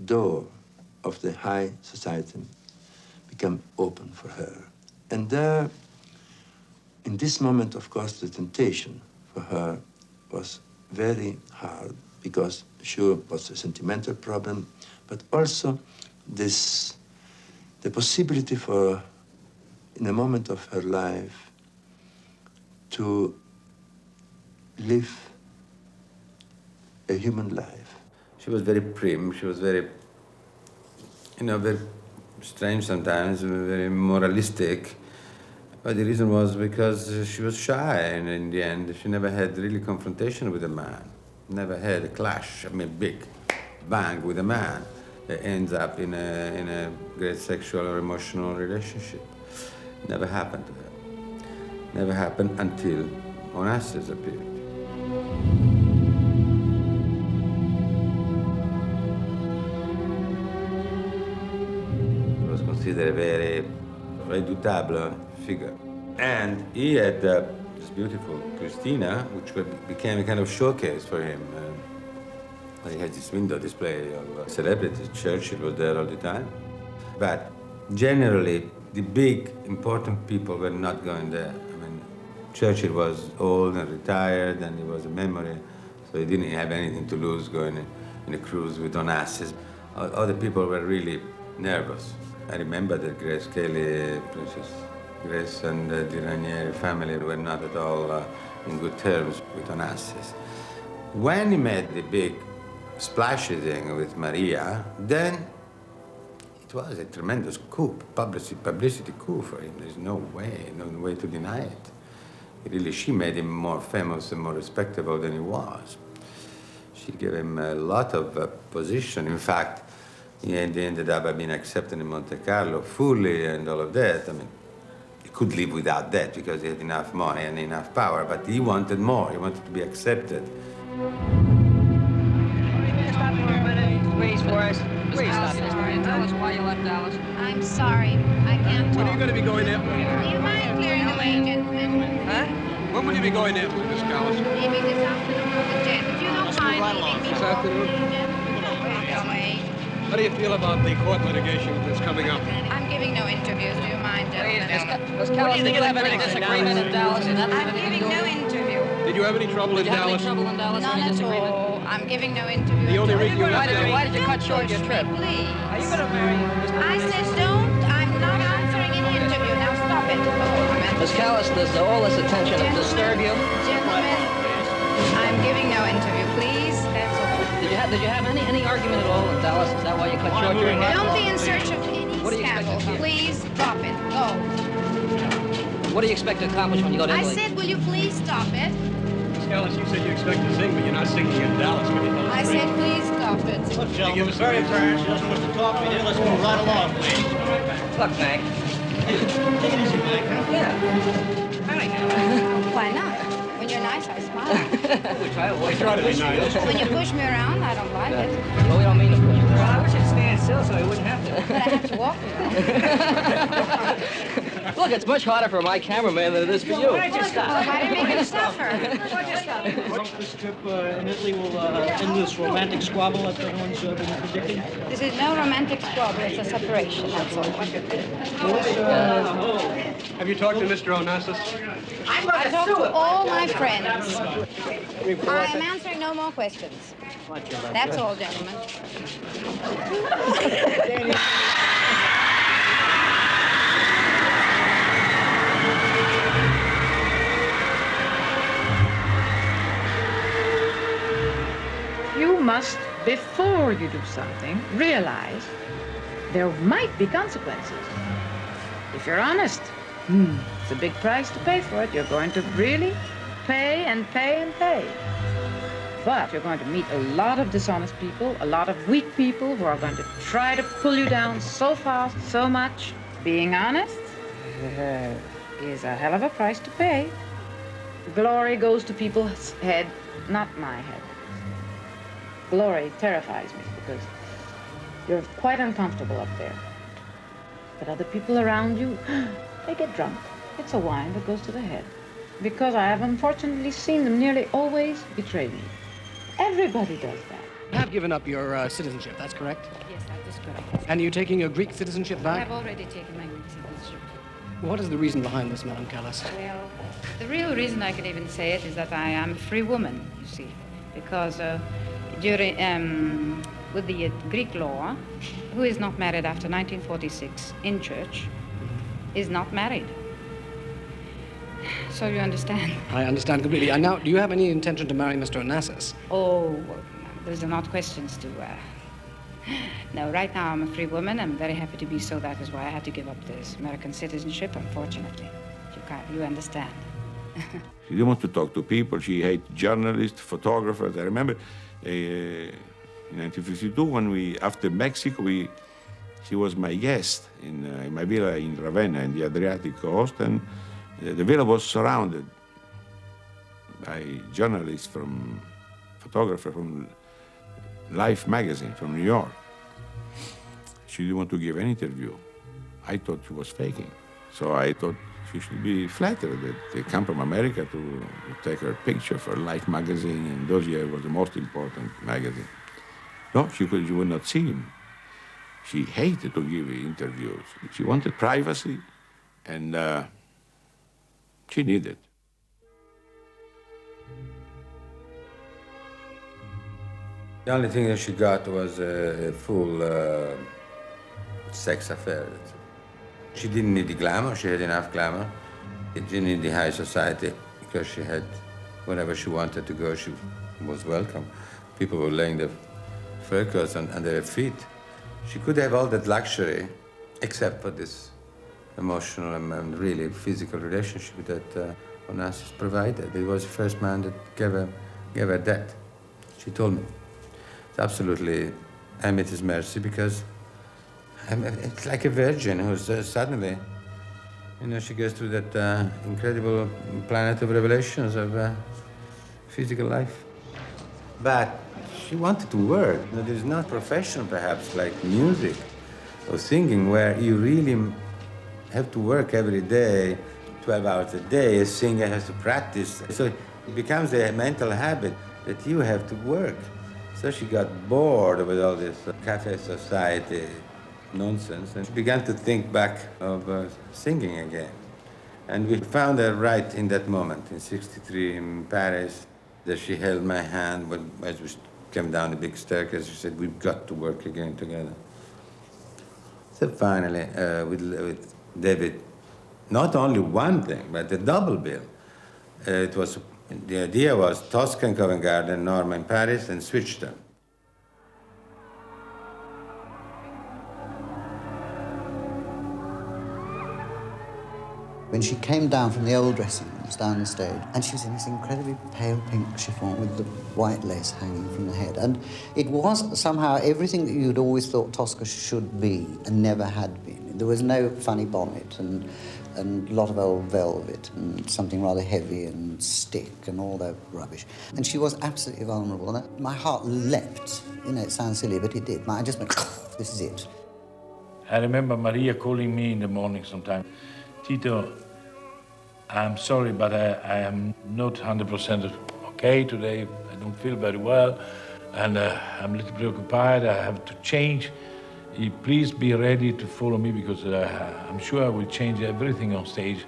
door of the high society became open for her. And there, in this moment, of course, the temptation for her was very hard because sure was a sentimental problem, but also the possibility for, in a moment of her life, to live a human life. She was very prim, she was very, very strange sometimes, very moralistic. But the reason was because she was shy, and in the end, she never had really confrontation with a man. Never had a clash, big bang with a man that ends up in a great sexual or emotional relationship. Never happened to her. Never happened until Onassis appeared. He was considered a very redoutable figure. And he had this beautiful Christina, which became a kind of showcase for him. He had this window display of celebrities. Churchill was there all the time. But generally, the big, important people were not going there. Churchill was old and retired, and he was a memory, so he didn't have anything to lose going in a cruise with Onassis. Other people were really nervous. I remember that Grace Kelly, Princess Grace, and the Ranieri family were not at all in good terms with Onassis. When he made the big splashy thing with Maria, then it was a tremendous coup, publicity coup for him. There's no way to deny it. Really, she made him more famous and more respectable than he was. She gave him a lot of position. In fact, he ended up being accepted in Monte Carlo fully and all of that. I mean, he could live without that because he had enough money and enough power, but he wanted more. He wanted to be accepted. Please, Forrest. Please stop this. Tell us why you left Dallas. I'm sorry. I can't talk. When are you going to be going there? Do you mind clearing the way, gentlemen? Huh? When will you be going there, Miss Callas? Maybe this afternoon with the jet. If you don't mind leaving me This afternoon? How do you feel about the court litigation that's coming up? I'm giving no interviews. Do you mind, gentlemen? Miss Callas, did you have any disagreement in Dallas? I'm giving no interview. Did you have any trouble in Dallas? None at all. I'm giving no interview. The only reason you left Why did you cut short your trip? Please. Are you going to marry I said don't. I'm not answering any interview. Now stop it. Miss Callas, does all this attention disturb you? Gentlemen, I'm giving no interview, please. That's all. Did you have any argument at all in Dallas? Is that why you cut short your Don't be in search of any scandal. Please stop it. Go. What do you expect to accomplish when you go to I Italy? said, will you please stop it? Miss Callas, you said you expect to sing, but you're not singing in Dallas. I said, please stop it. Look, gentlemen, very fair. She doesn't want to talk to you. Let's move right along, please. Look, Mac. Take it easy, Mac. Yeah. Why not? When you're nice, I smile. We try to be nice. When you push me around, I don't like it. Well, we don't mean to push you around. Well, I wish you'd stand still so you wouldn't have to. But I have to walk around. Look, it's much harder for my cameraman than it is for you. Why do you make him suffer? This trip in Italy will end this romantic squabble that everyone's been predicting? This is no romantic squabble, it's a separation, that's all. Have you talked to Mr. Onassis? I talked to all my friends. I am answering no more questions. That's all, gentlemen. You must, before you do something, realize there might be consequences. If you're honest, it's a big price to pay for it. You're going to really pay and pay and pay. But you're going to meet a lot of dishonest people, a lot of weak people who are going to try to pull you down so fast, so much. Being honest is a hell of a price to pay. Glory goes to people's head, not my head. Glory terrifies me because you're quite uncomfortable up there. But other people around you, they get drunk. It's a wine that goes to the head. Because I have unfortunately seen them nearly always betray me. Everybody does that. You have given up your citizenship, that's correct? Yes, that is correct. And you're taking your Greek citizenship I back? have already taken my Greek citizenship. What is the reason behind this, Madame Callas? Well, the real reason I can even say it is that I am a free woman, you see. Because during, with the Greek law, who is not married after 1946 in church is not married. So you understand? I understand completely. And now, do you have any intention to marry Mr. Onassis? Oh, those are not questions to... No, right now I'm a free woman. I'm very happy to be so. That is why I had to give up this American citizenship, unfortunately. You understand. She didn't want to talk to people. She hated journalists, photographers. I remember in 1952 when after Mexico, she was my guest in my villa in Ravenna, in the Adriatic coast, and the villa was surrounded by journalists photographers from Life magazine from New York. She didn't want to give an interview. I thought she was faking. So I thought she should be flattered that they come from America to take her picture for Life magazine, and those years was the most important magazine. No, she would not see him. She hated to give interviews. She wanted privacy, and she needed it. The only thing that she got was a full sex affair. She didn't need the glamour, she had enough glamour. She didn't need the high society because she had wherever she wanted to go, she was welcome. People were laying their fur coats under her feet. She could have all that luxury except for this emotional and really physical relationship that Onassis provided. He was the first man that gave her that. She told me. It's absolutely, I'm at his mercy because it's like a virgin who's suddenly, you know, she goes through that incredible planet of revelations of physical life. But she wanted to work. You know, there's not a profession, perhaps, like music or singing, where you really have to work every day, 12 hours a day. A singer has to practice. So it becomes a mental habit that you have to work. So she got bored with all this cafe society nonsense, and she began to think back of singing again. And we found her right in that moment, in '63 in Paris, that she held my hand as we came down the big staircase. She said, we've got to work again together. So finally, with David, not only one thing, but a double bill. The idea was Tosca in Covent Garden, Norma in Paris, and switched them. When she came down from the old dressing rooms down the stage, and she was in this incredibly pale pink chiffon with the white lace hanging from the head. And it was somehow everything that you'd always thought Tosca should be and never had been. There was no funny bonnet and a lot of old velvet and something rather heavy and stick and all that rubbish. And she was absolutely vulnerable. And my heart leapt. You know, it sounds silly, but it did. I just went, this is it. I remember Maria calling me in the morning sometime. Tito, I'm sorry, but I am not 100% okay today. I don't feel very well, and I'm a little preoccupied. I have to change. Please be ready to follow me because I'm sure I will change everything on stage,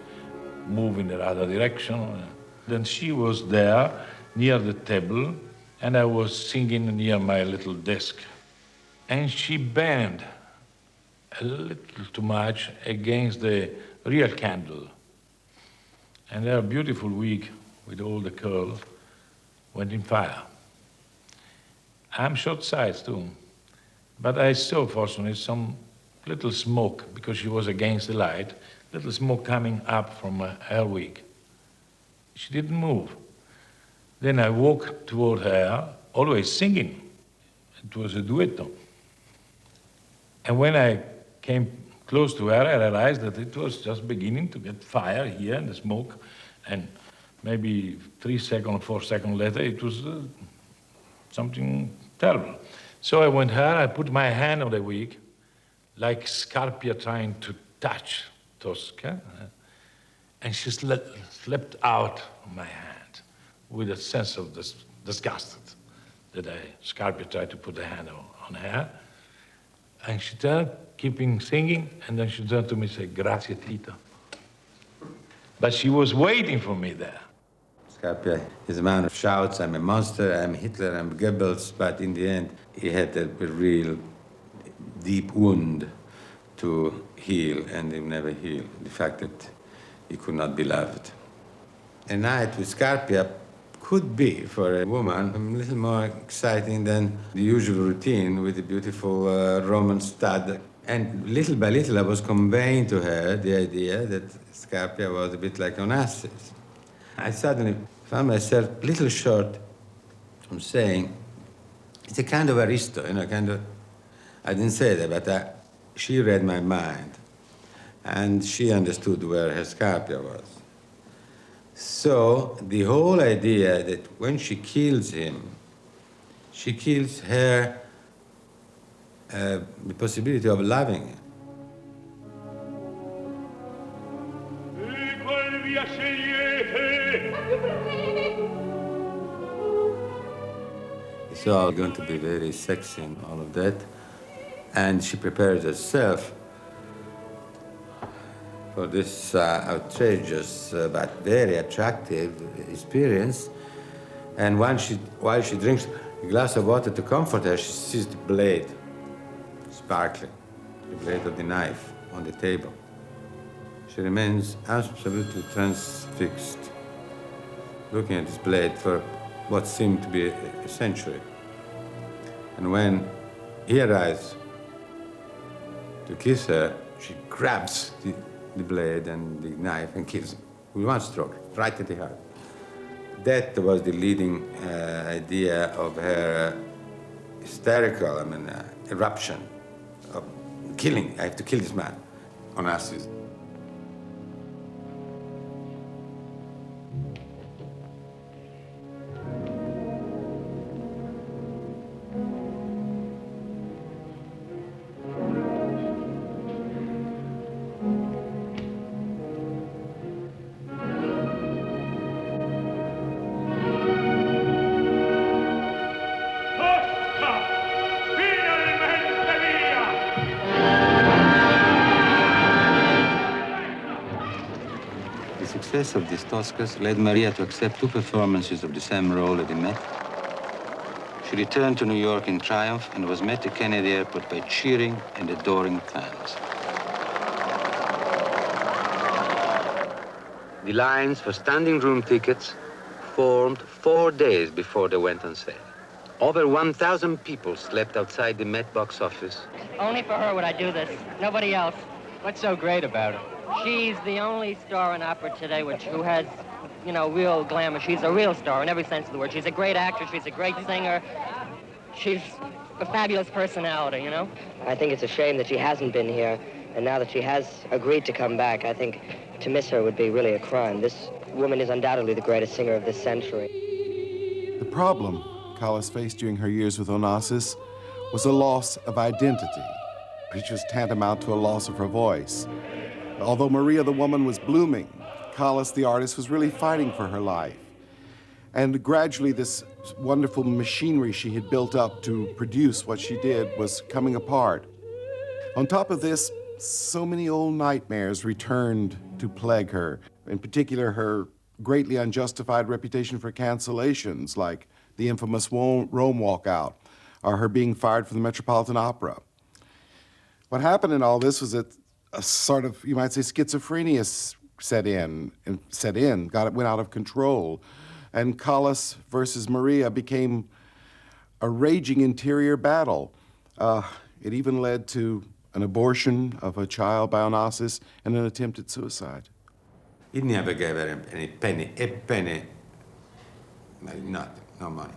move in the other direction. Then she was there near the table, and I was singing near my little desk. And she banged a little too much against the real candle. And her beautiful wig with all the curls went in fire. I'm short-sized too, but I saw, fortunately, some little smoke, because she was against the light, little smoke coming up from her wig. She didn't move. Then I walked toward her, always singing. It was a duetto. And when I came close to her, I realized that it was just beginning to get fire here in the smoke, and maybe 3 seconds or 4 seconds later, it was something terrible. So I went her, I put my hand on the wig, like Scarpia trying to touch Tosca, and she slipped out of my hand with a sense of disgust that Scarpia tried to put a hand on her. And she turned, keeping singing, and then she turned to me and said, "Grazie, Tito." But she was waiting for me there. Scarpia is a man who shouts, I'm a monster, I'm Hitler, I'm Goebbels, but in the end, he had a real deep wound to heal, and he never healed. The fact that he could not be loved. A night with Scarpia could be, for a woman, a little more exciting than the usual routine with a beautiful Roman stud. And little by little, I was conveying to her the idea that Scarpia was a bit like Onassis. I suddenly found myself a little short from saying, it's a kind of Aristotle, you know, kind of, I didn't say that, but she read my mind. And she understood where her Scarpia was. So the whole idea that when she kills him, she kills her the possibility of loving him. It's all going to be very sexy and all of that. And she prepared herself for this outrageous but very attractive experience. And while she drinks, a glass of water to comfort her, she sees the blade, sparkling, the blade of the knife on the table. She remains absolutely transfixed, looking at this blade for what seemed to be a century. And when he arrives to kiss her, she grabs the blade and the knife and kills him with one stroke, right at the heart. That was the leading idea of her hysterical, eruption of killing. I have to kill this man, Onassis. The success of these Toscas led Maria to accept 2 performances of the same role at the Met. She returned to New York in triumph and was met at Kennedy Airport by cheering and adoring fans. The lines for standing room tickets formed 4 days before they went on sale. Over 1,000 people slept outside the Met box office. Only for her would I do this. Nobody else. What's so great about her? She's the only star in opera today who has, real glamour. She's a real star in every sense of the word. She's a great actress. She's a great singer. She's a fabulous personality, I think it's a shame that she hasn't been here. And now that she has agreed to come back, I think to miss her would be really a crime. This woman is undoubtedly the greatest singer of this century. The problem Callas faced during her years with Onassis was a loss of identity, which was tantamount to a loss of her voice. Although Maria the woman was blooming, Callas the artist was really fighting for her life. And gradually this wonderful machinery she had built up to produce what she did was coming apart. On top of this, so many old nightmares returned to plague her, in particular her greatly unjustified reputation for cancellations, like the infamous Rome walkout, or her being fired from the Metropolitan Opera. What happened in all this was that a sort of, you might say, schizophrenia went out of control. And Callas versus Maria became a raging interior battle. It even led to an abortion of a child by Onassis and an attempted suicide. He never gave her a penny, nothing, no money,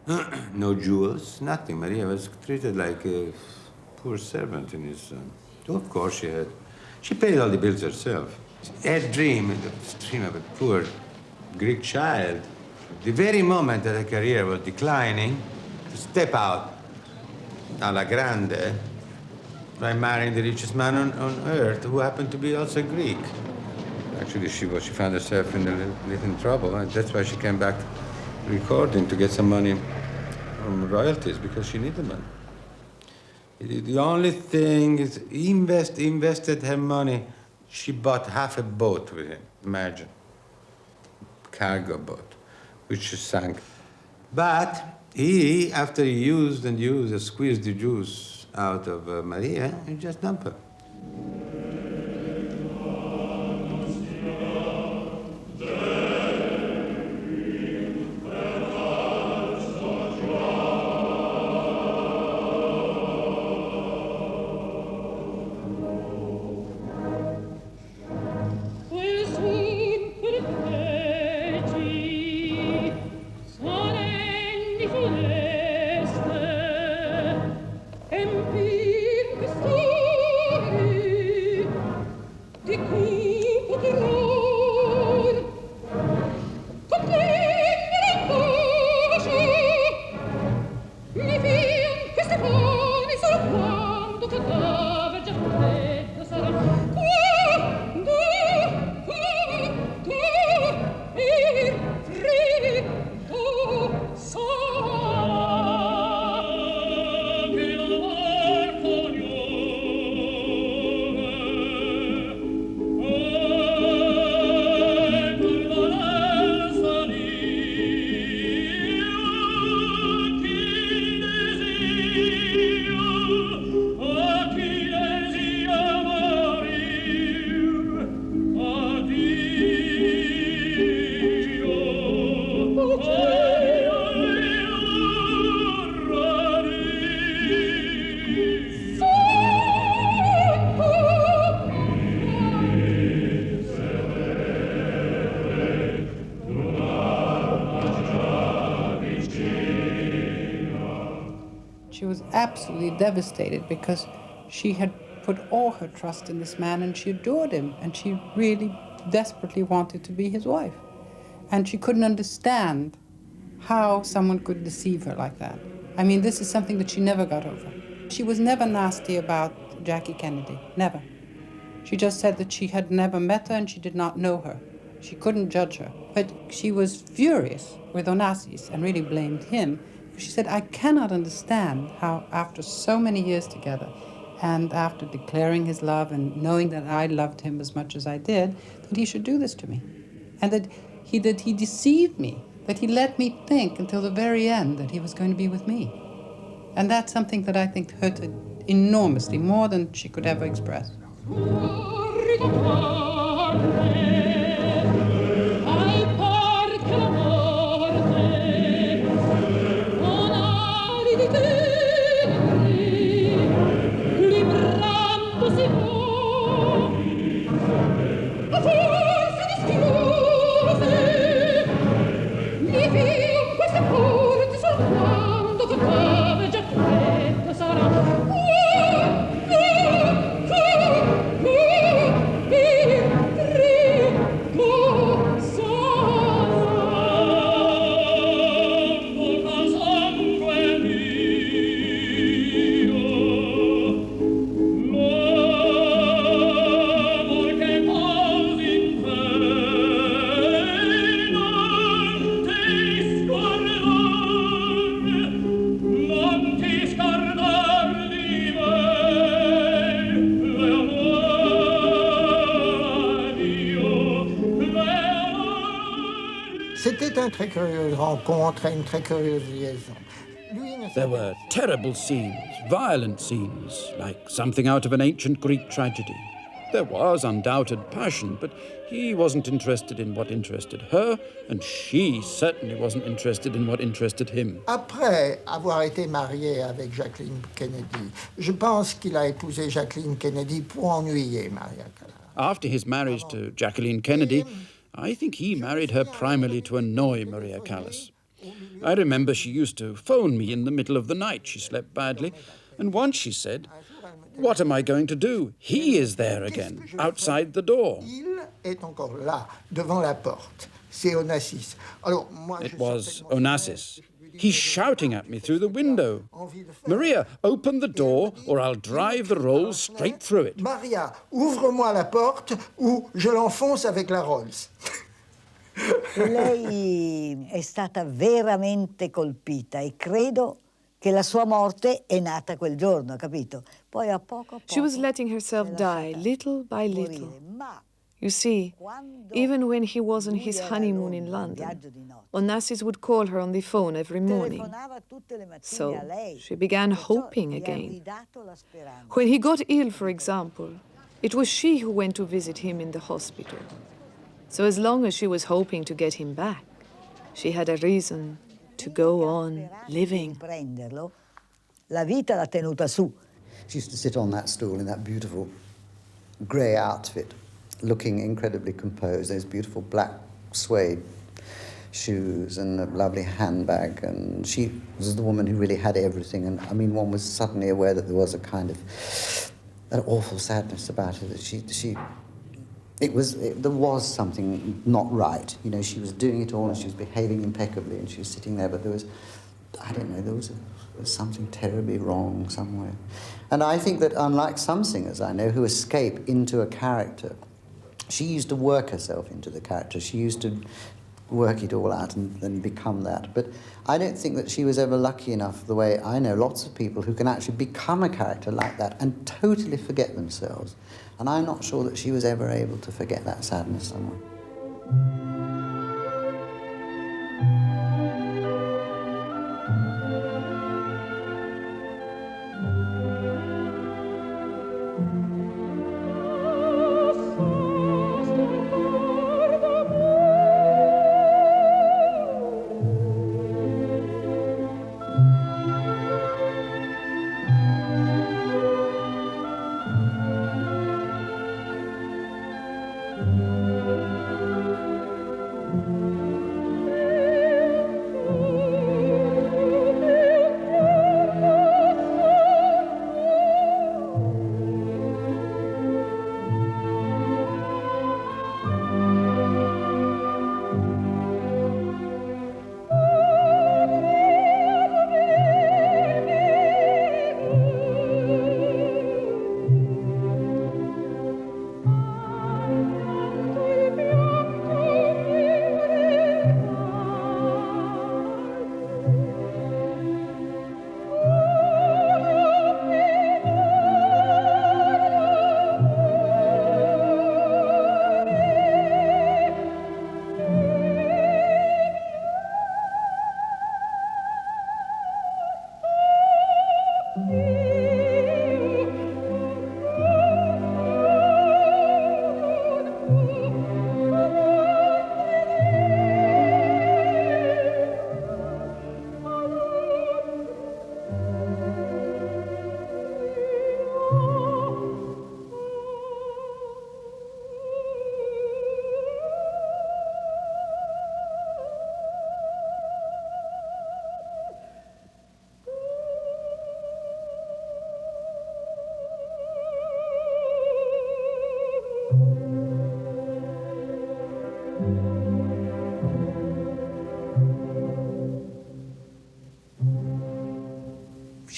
nothing. No jewels, nothing. Maria was treated like a poor servant in his... Of course she paid all the bills herself. Her dream, the dream of a poor Greek child, the very moment that her career was declining, to step out alla grande by marrying the richest man on earth, who happened to be also Greek. Actually, she found herself in a little trouble, and that's why she came back recording to get some money from royalties, because she needed money. The only thing is, he invested her money. She bought half a boat with him, imagine. Cargo boat, which sank. But he, after he used and squeezed the juice out of Maria, he just dumped her. She was absolutely devastated because she had put all her trust in this man and she adored him and she really desperately wanted to be his wife. And she couldn't understand how someone could deceive her like that. I mean, this is something that she never got over. She was never nasty about Jackie Kennedy, never. She just said that she had never met her and she did not know her. She couldn't judge her. But she was furious with Onassis and really blamed him. She said, I cannot understand how after so many years together and after declaring his love and knowing that I loved him as much as I did, that he should do this to me. And that he deceived me, that he let me think until the very end that he was going to be with me. And that's something that I think hurt her enormously, more than she could ever express. There were terrible scenes, violent scenes, like something out of an ancient Greek tragedy. There was undoubted passion, but he wasn't interested in what interested her, and she certainly wasn't interested in what interested him. Après avoir été marié avec Jacqueline Kennedy, je pense qu'il a épousé Jacqueline Kennedy pour ennuyer Maria Callas. After his marriage to Jacqueline Kennedy, I think he married her primarily to annoy Maria Callas. I remember she used to phone me in the middle of the night. She slept badly, and once she said, "What am I going to do? He is there again, outside the door." Il est encore là, devant la porte. C'est Onassis. Alors, moi, It was Onassis. He's shouting at me through the window. "Maria, open the door or I'll drive the rolls straight through it." Maria, ouvre-moi la porte ou je l'enfonce avec la Rolls. Lei è stata veramente colpita e credo che la sua morte è nata quel giorno, capito? Poi a poco She was letting herself die, little by little. You see, even when he was on his honeymoon in London, Onassis would call her on the phone every morning. So she began hoping again. When he got ill, for example, it was she who went to visit him in the hospital. So as long as she was hoping to get him back, she had a reason to go on living. La vita l'ha tenuta su. She used to sit on that stool in that beautiful grey outfit, looking incredibly composed, those beautiful black suede shoes and a lovely handbag, and she was the woman who really had everything. And I mean, one was suddenly aware that there was a kind of an awful sadness about her, that there was something not right. You know, she was doing it all and she was behaving impeccably and she was sitting there, but there was, I don't know, there was something terribly wrong somewhere. And I think that unlike some singers I know who escape into a character, she used to work herself into the character. She used to work it all out and then become that. But I don't think that she was ever lucky enough, the way I know lots of people who can actually become a character like that and totally forget themselves. And I'm not sure that she was ever able to forget that sadness somewhere.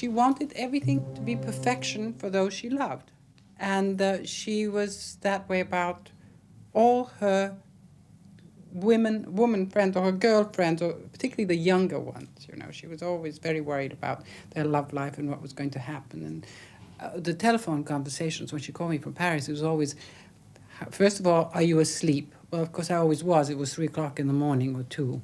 she wanted everything to be perfection for those she loved. And she was that way about all her woman friends or her girlfriends, or particularly the younger ones. You know, she was always very worried about their love life and what was going to happen. And the telephone conversations when she called me from Paris, it was always, first of all, are you asleep? Well, of course, I always was. It was 3 o'clock in the morning or 2.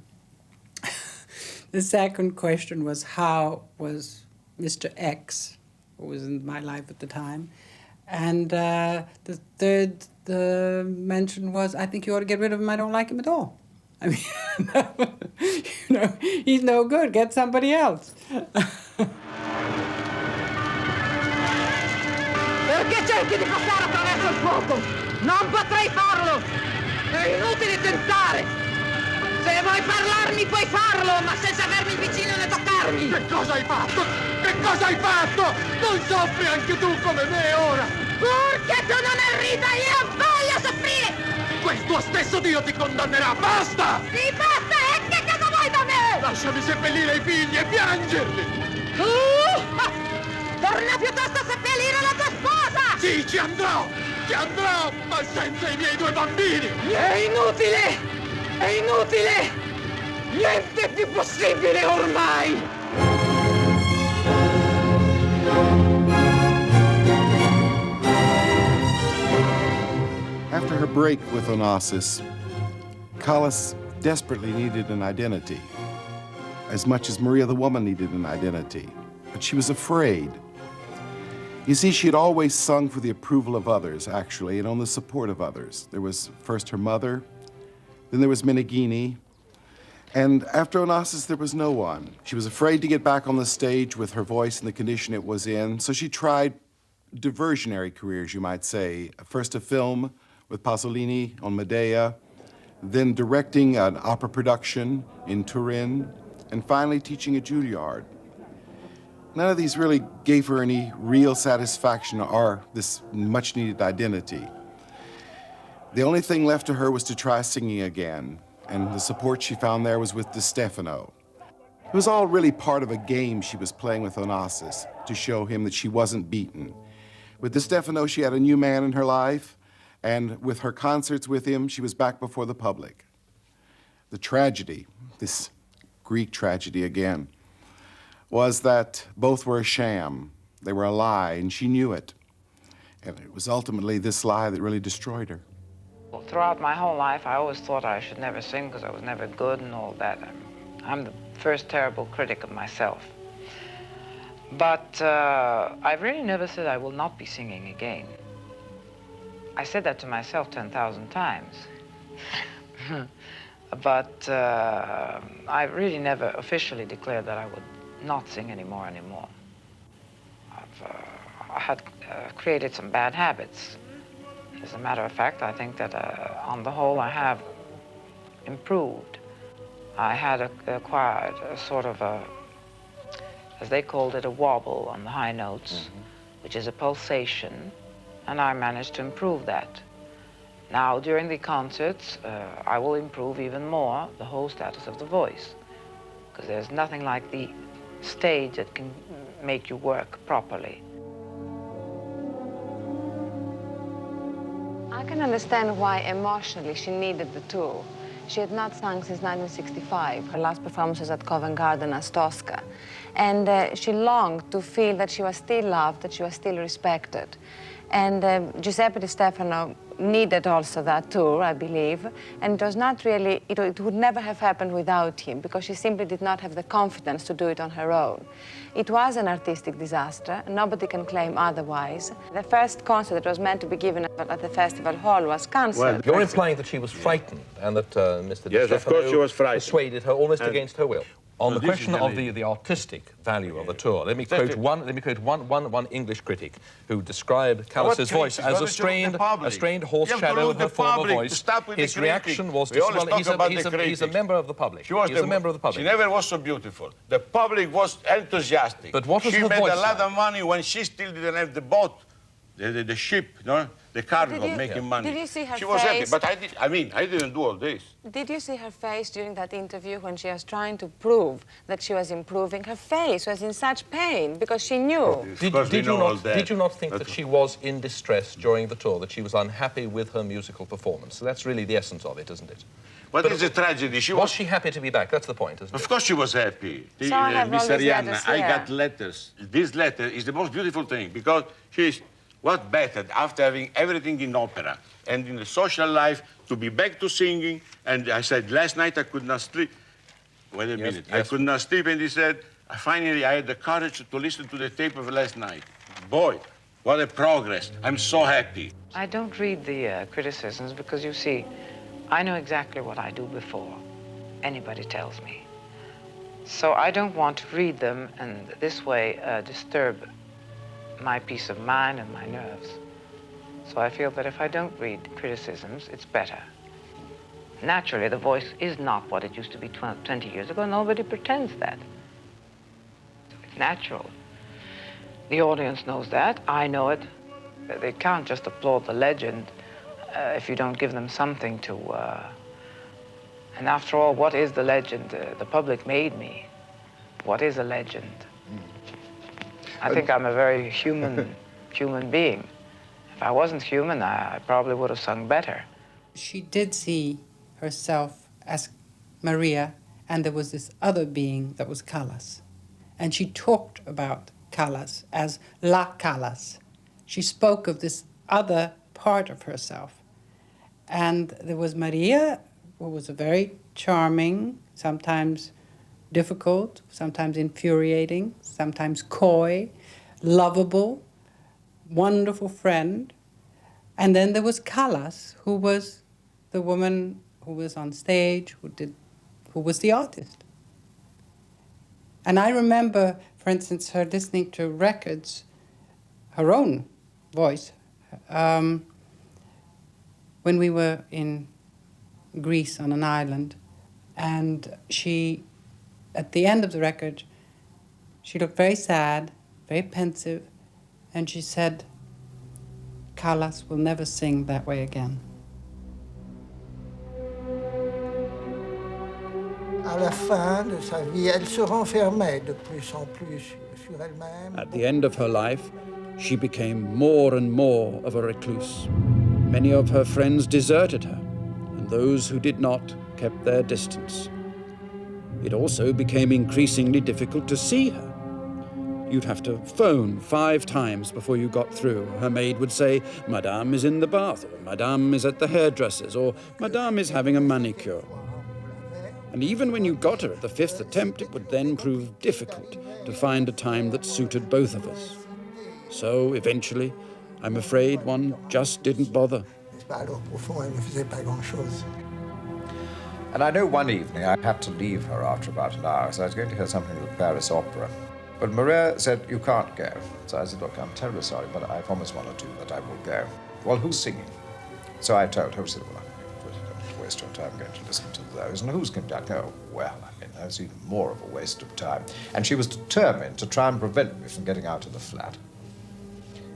The second question was, how was Mr. X, who was in my life at the time? And the third mention was, I think you ought to get rid of him. I don't like him at all. I mean, you know, he's no good. Get somebody else. Perché cerchi di passare attraverso il fuoco? Non potrei farlo! È inutile tentare! Se vuoi parlarmi puoi farlo, ma senza avermi vicino né toccarmi! Che cosa hai fatto? Che cosa hai fatto? Non soffri anche tu come me ora! Perché tu non arriva, io voglio soffrire! Quel tuo stesso Dio ti condannerà, basta! Sì, basta, e che cosa vuoi da me? Lasciami seppellire i figli e piangerli! Torna piuttosto a seppellire la tua sposa! Sì, ci andrò, ma senza i miei 2 bambini! È inutile! È inutile! Niente più possibile ormai! After her break with Onassis, Callas desperately needed an identity, as much as Maria the woman needed an identity. But she was afraid. You see, she had always sung for the approval of others, actually, and on the support of others. There was first her mother, then there was Meneghini, and after Onassis, there was no one. She was afraid to get back on the stage with her voice in the condition it was in, so she tried diversionary careers, you might say. First a film with Pasolini on Medea, then directing an opera production in Turin, and finally teaching at Juilliard. None of these really gave her any real satisfaction or this much-needed identity. The only thing left to her was to try singing again, and the support she found there was with Di Stefano. It was all really part of a game she was playing with Onassis to show him that she wasn't beaten. With Di Stefano, she had a new man in her life, and with her concerts with him, she was back before the public. The tragedy, this Greek tragedy again, was that both were a sham. They were a lie, and she knew it. And it was ultimately this lie that really destroyed her. Throughout my whole life, I always thought I should never sing because I was never good and all that. I'm the first terrible critic of myself. But I really never said I will not be singing again. I said that to myself 10,000 times. But I really never officially declared that I would not sing anymore. I had created some bad habits. As a matter of fact, I think that on the whole I have improved. I had acquired a sort of a, as they called it, a wobble on the high notes, which is a pulsation, and I managed to improve that. Now, during the concerts, I will improve even more the whole status of the voice, because there's nothing like the stage that can make you work properly. I can understand why emotionally she needed the tour. She had not sung since 1965. Her last performance was at Covent Garden as Tosca. And she longed to feel that she was still loved, that she was still respected. And Giuseppe Di Stefano needed also that tour, I believe. And it was not really, it would never have happened without him, because she simply did not have the confidence to do it on her own. It was an artistic disaster. Nobody can claim otherwise. The first concert that was meant to be given at the festival hall was cancelled. Well, you're implying that she was frightened and that Mr. Di Stefano persuaded her almost against her will. On the question of the artistic value of the tour, let me quote one English critic who described Callas's voice as a strained horse shadow of her former voice. His reaction was to he's a member of the public. He's a member of the public. She never was so beautiful. The public was enthusiastic. But what was she her made voice a lot like? of money when she still didn't have the boat the ship, no? The cargo, making money. Did you see her She was happy, face? but I didn't do all this. Did you see her face during that interview when she was trying to prove that she was improving? Her face was in such pain because she knew. Did you not think that she was in distress during the tour, that she was unhappy with her musical performance? So that's really the essence of it, isn't it? But it's a tragedy. Was she happy to be back? That's the point, isn't it? Of course she was happy. So I have all these letters I here. got letters. This letter is the most beautiful thing because she's, what better after having everything in opera and in the social life to be back to singing. And I said, last night I could not sleep. Wait a minute. I could not sleep. And he said, finally I had the courage to listen to the tape of last night. Boy, what a progress. I'm so happy. I don't read the criticisms because, you see, I know exactly what I do before anybody tells me. So I don't want to read them and this way disturb my peace of mind and my nerves. So I feel that if I don't read criticisms, it's better. Naturally, the voice is not what it used to be 20 years ago. Nobody pretends that. It's natural. The audience knows that. I know it. They can't just applaud the legend if you don't give them something to... And after all, what is the legend? The public made me. What is a legend? I think I'm a very human being. If I wasn't human, I probably would have sung better. She did see herself as Maria, and there was this other being that was Callas. And she talked about Callas as La Callas. She spoke of this other part of herself. And there was Maria, who was a very charming, sometimes difficult, sometimes infuriating, sometimes coy, lovable, wonderful friend. And then there was Callas, who was the woman who was on stage, who was the artist. And I remember, for instance, her listening to records, her own voice, when we were in Greece on an island, and she, at the end of the record, she looked very sad, very pensive, and she said, Callas will never sing that way again. À la fin de sa vie, elle se renfermait de plus en plus sur elle-même. At the end of her life, she became more and more of a recluse. Many of her friends deserted her, and those who did not kept their distance. It also became increasingly difficult to see her. You'd have to phone 5 times before you got through. Her maid would say, Madame is in the bath, or Madame is at the hairdresser's, or Madame is having a manicure. And even when you got her at the 5th attempt, it would then prove difficult to find a time that suited both of us. So eventually, I'm afraid one just didn't bother. And I know one evening I had to leave her after about an hour, so I was going to hear something at the Paris Opera. But Maria said, you can't go. So I said, look, I'm terribly sorry, but I promised one or two that I will go. Well, who's singing? So I told her, I said, well, don't waste your time going to listen to those. And who's going to go? Well, I mean, that's even more of a waste of time. And she was determined to try and prevent me from getting out of the flat.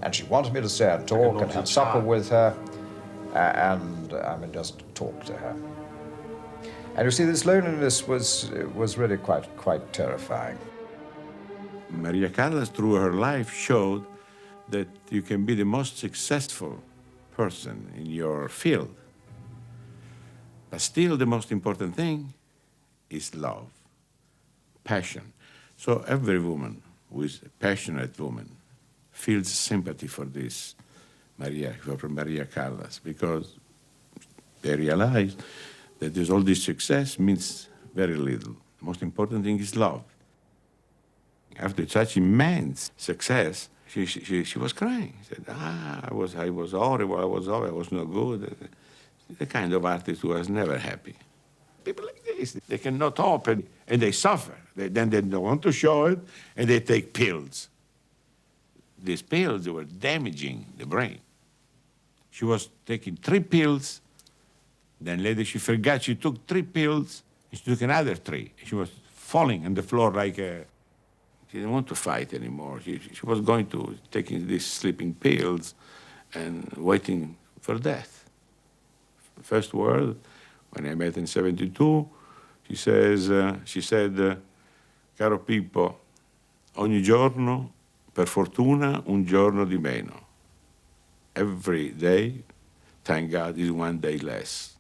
And she wanted me to stay and talk and have supper with her, and I mean, just talk to her. And you see, this loneliness was really quite terrifying. Maria Callas, through her life, showed that you can be the most successful person in your field. But still, the most important thing is love, passion. So every woman who is a passionate woman feels sympathy for this for Maria Callas, because they realize that there's all this success means very little. The most important thing is love. After such immense success, she was crying. She said, I was horrible, I was no good. The kind of artist who was never happy. People like this, they cannot open, and they suffer. Then they don't want to show it, and they take pills. These pills were damaging the brain. She was taking 3 pills, then later she forgot she took 3 pills, and she took another 3. She was falling on the floor like a... She didn't want to fight anymore. She was going to taking these sleeping pills and waiting for death. First word, when I met in 72, she said, caro Pippo, ogni giorno, per fortuna, un giorno di meno. Every day, thank God, is one day less.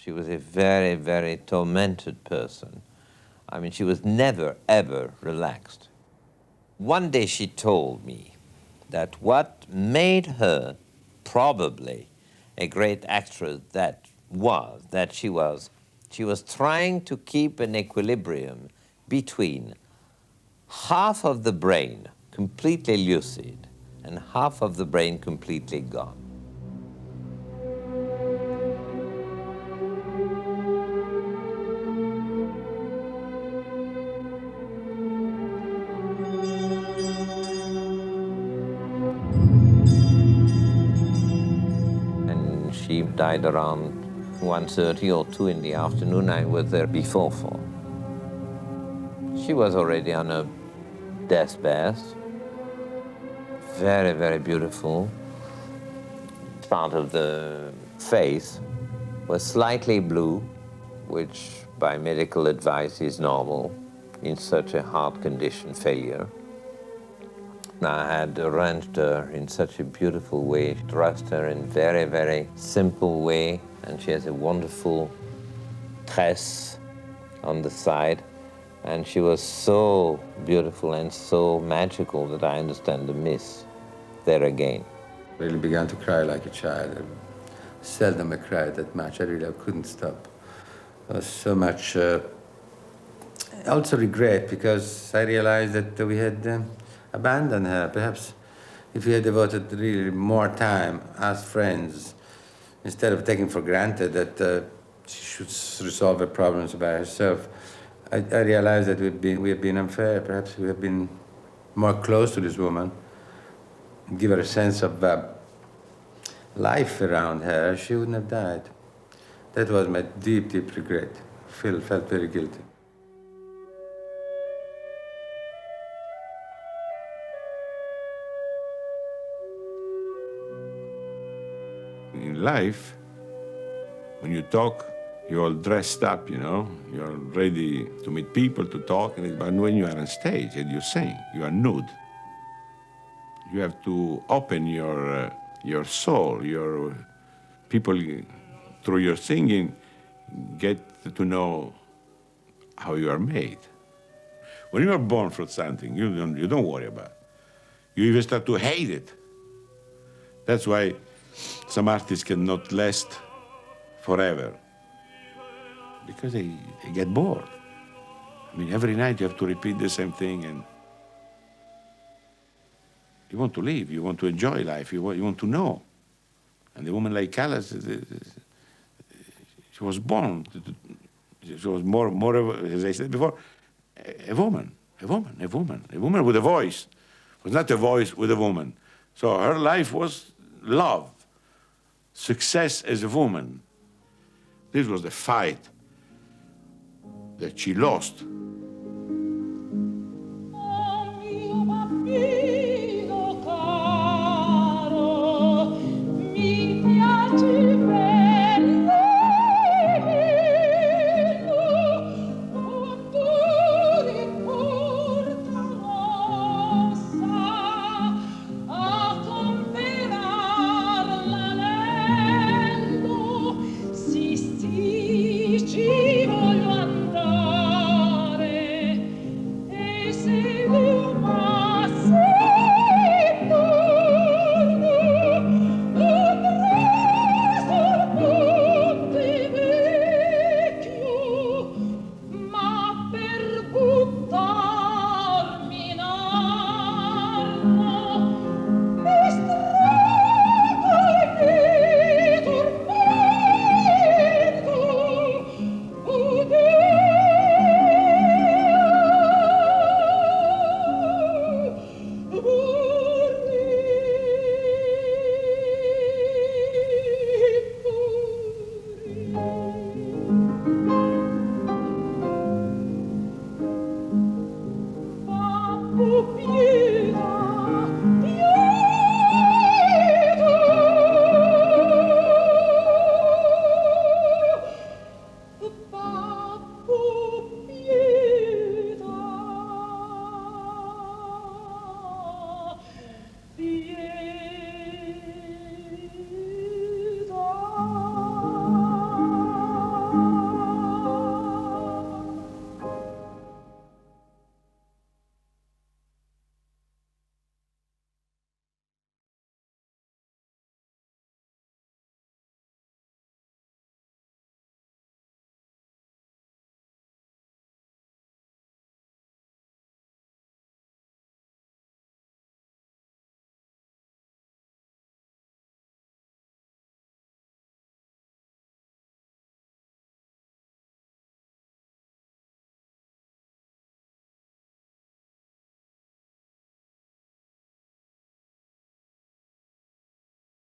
She was a very, very tormented person. I mean, she was never, ever relaxed. One day she told me that what made her probably a great actress that she was trying to keep an equilibrium between half of the brain completely lucid and half of the brain completely gone. She died around 1:30 or 2 in the afternoon. I was there before 4. She was already on her deathbed. Very, very beautiful. Part of the face was slightly blue, which by medical advice is normal in such a heart condition failure. I had arranged her in such a beautiful way, dressed her in very, very simple way, and she has a wonderful tress, on the side. And she was so beautiful and so magical that I understand the miss there again. I really began to cry like a child. Seldom I cried that much. I couldn't stop. There was so much also regret, because I realized that we had abandoned her. Perhaps if we had devoted really more time as friends, instead of taking for granted that she should resolve her problems by herself, I realized that we have been unfair. Perhaps we have been more close to this woman, give her a sense of life around her. She wouldn't have died. That was my deep, deep regret. Felt very guilty. In life, when you talk, you're all dressed up, you know, you're ready to meet people, to talk, but when you are on stage and you sing, you are nude. You have to open your soul, your people, through your singing, get to know how you are made. When you are born for something, you don't worry about it. You even start to hate it. That's why some artists cannot last forever, because they get bored. I mean, every night you have to repeat the same thing, and you want to live, you want to enjoy life, you want to know. And a woman like Callas, she was born, she was more, as I said before, a woman with a voice. It was not a voice with a woman. So her life was love, success as a woman. This was the fight that she lost.